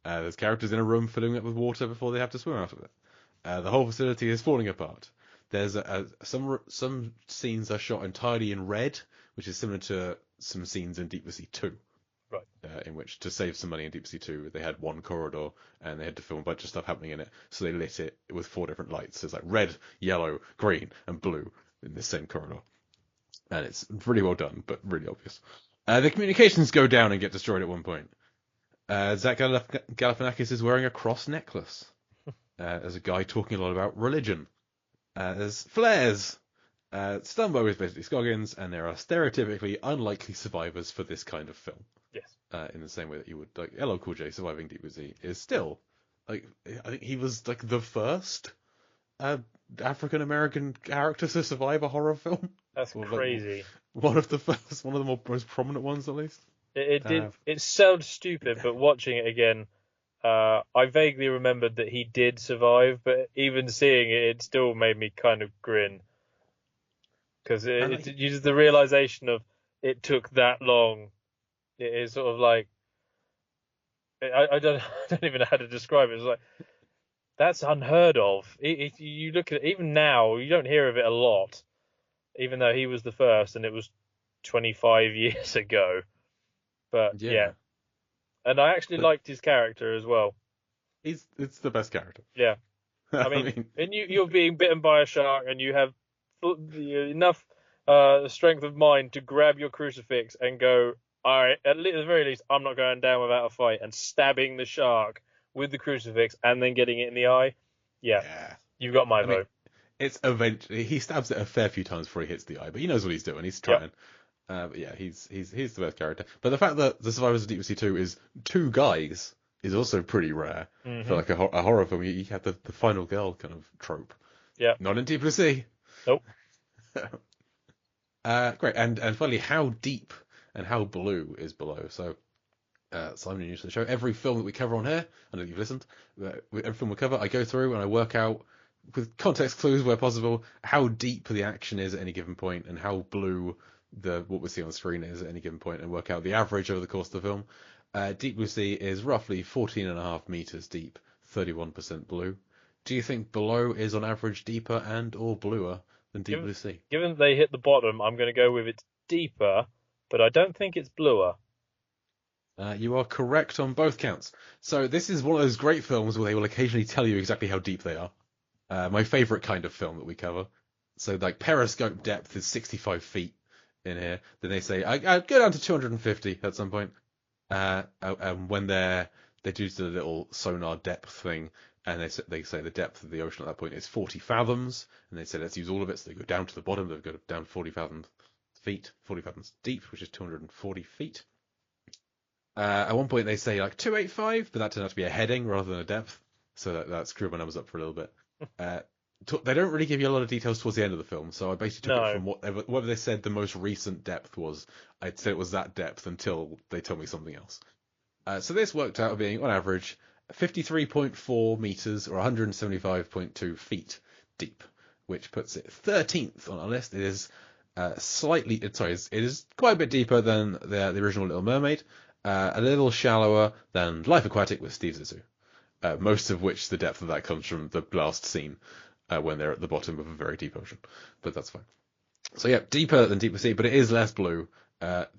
There's characters in a room filling it with water before they have to swim out of it. The whole facility is falling apart. There's some scenes are shot entirely in red, which is similar to some scenes in Deep Blue Sea 2. Right. In which, to save some money in Deep Sea 2, they had one corridor and they had to film a bunch of stuff happening in it, so they lit it with 4 different lights. So it's like red, yellow, green, and blue in the same corridor. And it's really well done, but really obvious. The communications go down and get destroyed at one point. Zach Galifianakis is wearing a cross necklace. There's a guy talking a lot about religion. There's flares. Stumbo is basically Scoggins, and there are stereotypically unlikely survivors for this kind of film. Yes. In the same way that you would, like, LL Cool J surviving Deep Blue Sea is still, like, I think he was, like, the first African American character to survive a horror film. That's Or, crazy. Like, one of the most prominent ones, at least. It did. It sounds stupid, but watching it again, I vaguely remembered that he did survive, but even seeing it, it still made me kind of grin. Because it uses the realization of it took that long. It is sort of like, I don't I don't even know how to describe it. It's like, that's unheard of. If you look at it, even now, you don't hear of it a lot, even though he was the first and it was 25 years ago. But yeah. And I actually liked his character as well. It's the best character. Yeah. I mean, and you're being bitten by a shark and you have enough strength of mind to grab your crucifix and go, all right, at the very least, I'm not going down without a fight, and stabbing the shark with the crucifix and then getting it in the eye. Yeah. You've got my vote. It's eventually, he stabs it a fair few times before he hits the eye, but he knows what he's doing. He's trying. Yep. But yeah, he's the best character. But the fact that the survivors of Deep Sea 2 is 2 guys is also pretty rare for like a horror film. You have the final girl kind of trope. Yeah. Not in Deep Blue Sea. Nope. Great. And finally, how deep and how blue is Below? So, Simon, you're new to the show. Every film that we cover on here, I know you've listened, every film we cover, I go through and I work out, with context clues where possible, how deep the action is at any given point and how blue what we see on the screen is at any given point, and work out the average over the course of the film. Deep Blue Sea is roughly 14.5 meters deep, 31% blue. Do you think Below is on average deeper and or bluer than Deep Blue Sea? Given that they hit the bottom, I'm going to go with it's deeper, but I don't think it's bluer. You are correct on both counts. So this is one of those great films where they will occasionally tell you exactly how deep they are. My favourite kind of film that we cover. So like periscope depth is 65 feet in here. Then they say I'd go down to 250 at some point. When they do the little sonar depth thing, and they say the depth of the ocean at that point is 40 fathoms, and they say let's use all of it, so they go down to the bottom. They go down 40 fathoms deep, which is 240 feet. At one point they say like 285, but that turned out to be a heading rather than a depth, so that screwed my numbers up for a little bit. They don't really give you a lot of details towards the end of the film, so I basically took it from whatever they said the most recent depth was. I'd say it was that depth until they told me something else. So this worked out being, on average, 53.4 meters or 175.2 feet deep, which puts it 13th on our list. It is it is quite a bit deeper than the original Little Mermaid, a little shallower than Life Aquatic with Steve Zissou, most of which the depth of that comes from the last scene when they're at the bottom of a very deep ocean, but that's fine. So yeah, deeper than Deep Sea, but it is less blue.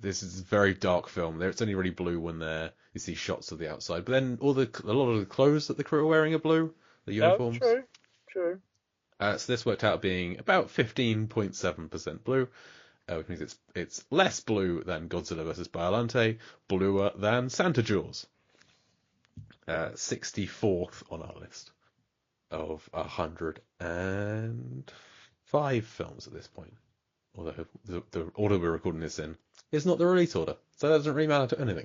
This is a very dark film. It's only really blue when you see shots of the outside, but then a lot of the clothes that the crew are wearing are blue. The uniforms. Oh, true. So this worked out being about 15.7% blue, which means it's less blue than Godzilla vs. Biollante, bluer than Santa Jaws. 64th on our list of 105 films at this point. Although the order we're recording this in is not the release order, so that doesn't really matter to anything.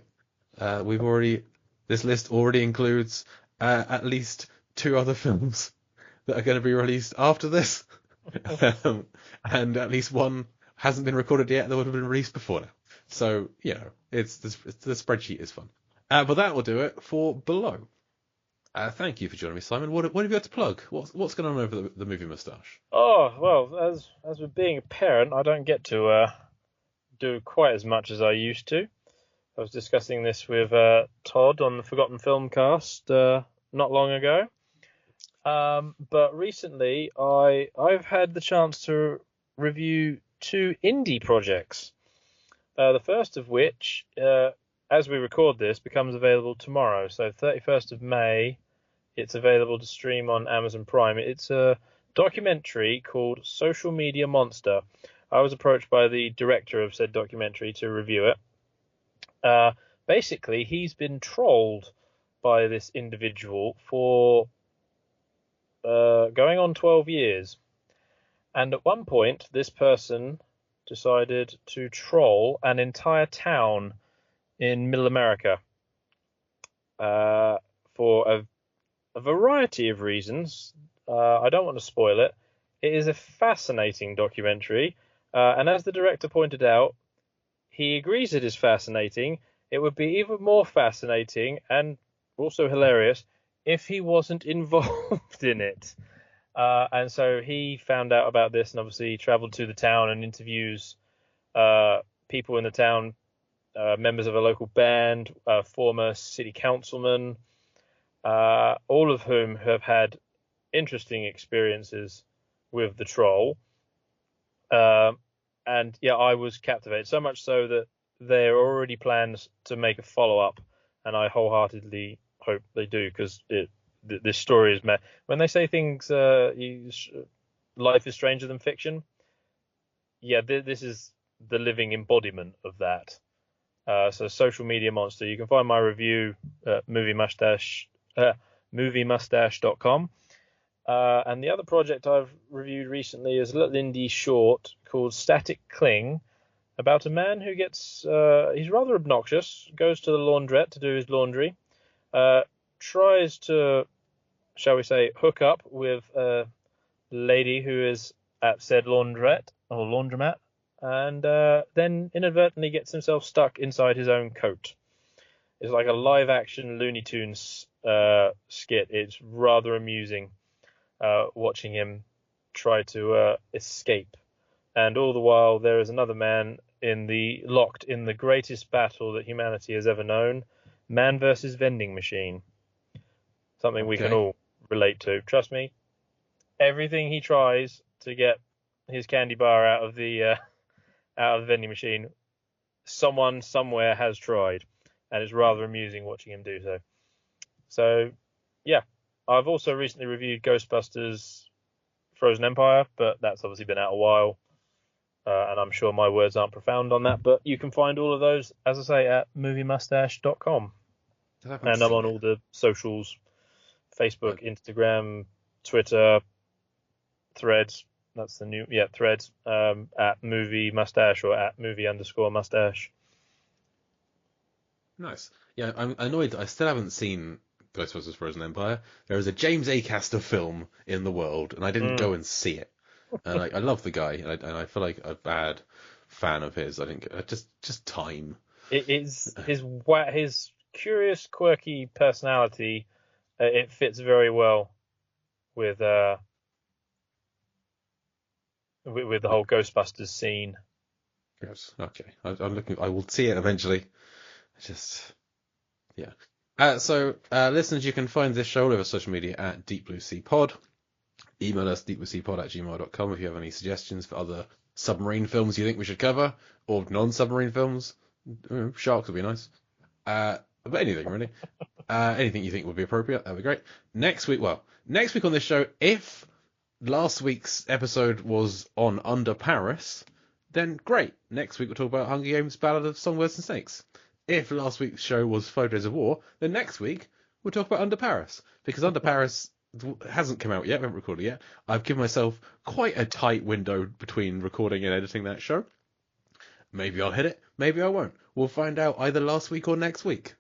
This list already includes at least 2 other films that are going to be released after this, and at least one hasn't been recorded yet that would have been released before now. So, the spreadsheet is fun. But that will do it for Below. Thank you for joining me, Simon. What have you got to plug? What's going on over the movie moustache? Oh, well, as with being a parent, I don't get to do quite as much as I used to. I was discussing this with Todd on the Forgotten Filmcast not long ago. But recently, I've had the chance to review 2 indie projects. The first of which, as we record this, becomes available tomorrow. So 31st of May, it's available to stream on Amazon Prime. It's a documentary called Social Media Monster. I was approached by the director of said documentary to review it. Basically, he's been trolled by this individual for going on 12 years. And at one point, this person decided to troll an entire town in Middle America for a variety of reasons. I don't want to spoil it. It is a fascinating documentary. And as the director pointed out, he agrees it is fascinating. It would be even more fascinating and also hilarious if he wasn't involved in it. And so he found out about this and obviously traveled to the town and interviews people in the town, members of a local band, former city councilmen, all of whom have had interesting experiences with the troll. And yeah, I was captivated, so much so that there are already plans to make a follow-up, and I wholeheartedly hope they do, because this story is when they say things, life is stranger than fiction. Yeah, this is the living embodiment of that. So Social Media Monster. You can find my review at moviemustache.com. And the other project I've reviewed recently is a little indie short called Static Cling, about a man who gets, he's rather obnoxious, goes to the laundrette to do his laundry, tries to, shall we say, hook up with a lady who is at said laundrette or laundromat, and then inadvertently gets himself stuck inside his own coat. It's like a live action Looney Tunes skit. It's rather amusing watching him try to escape. And all the while, there is another man locked in the greatest battle that humanity has ever known, man versus vending machine. Something we can all relate to. Trust me. Everything he tries to get his candy bar out of the vending machine, someone somewhere has tried, and it's rather amusing watching him do so. So, yeah. I've also recently reviewed Ghostbusters Frozen Empire, but that's obviously been out a while. And I'm sure my words aren't profound on that, but you can find all of those, as I say, at moviemustache.com. And I'm on all the socials, Facebook, Instagram, Twitter, Threads. That's the new, Threads, at movie mustache or at movie_mustache. Nice. Yeah, I'm annoyed. I still haven't seen Ghostbusters Frozen Empire. There is a James Acaster film in the world, and I didn't go and see it. And I love the guy, and I feel like a bad fan of his. I think just time. It is his curious, quirky personality. It fits very well with the whole Ghostbusters scene. Yes. Okay. I'm looking. I will see it eventually. Yeah. So, listeners, you can find this show all over social media at Deep Blue Sea Pod. Email us deepblueseapod@gmail.com if you have any suggestions for other submarine films you think we should cover, or non-submarine films. Sharks would be nice. But anything, really. Anything you think would be appropriate, that would be great. Next week on this show, if last week's episode was on Under Paris, then great. Next week we'll talk about Hunger Games: Ballad of Songbirds and Snakes. If last week's show was 5 Days of War, then next week we'll talk about Under Paris, because Under Paris hasn't come out yet. We haven't recorded yet. I've given myself quite a tight window between recording and editing that show. Maybe I'll hit it, maybe I won't. We'll find out either last week or next week.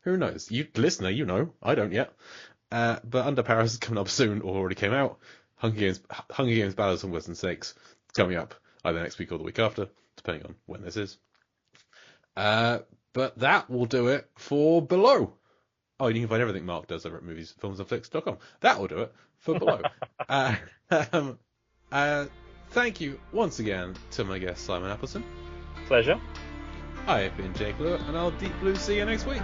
Who knows? You, listener, you know. I don't yet. But Under Paris is coming up soon, or already came out. Hunger Games: Ballad of Songbirds and Snakes coming up either next week or the week after, depending on when this is. But that will do it for Below. Oh, you can find everything Mark does over at moviesfilmsandflicks.com. That will do it for Below. Thank you once again to my guest, Simon Appleton. Pleasure. I have been Jake Lewis, and I'll deep blue see you next week.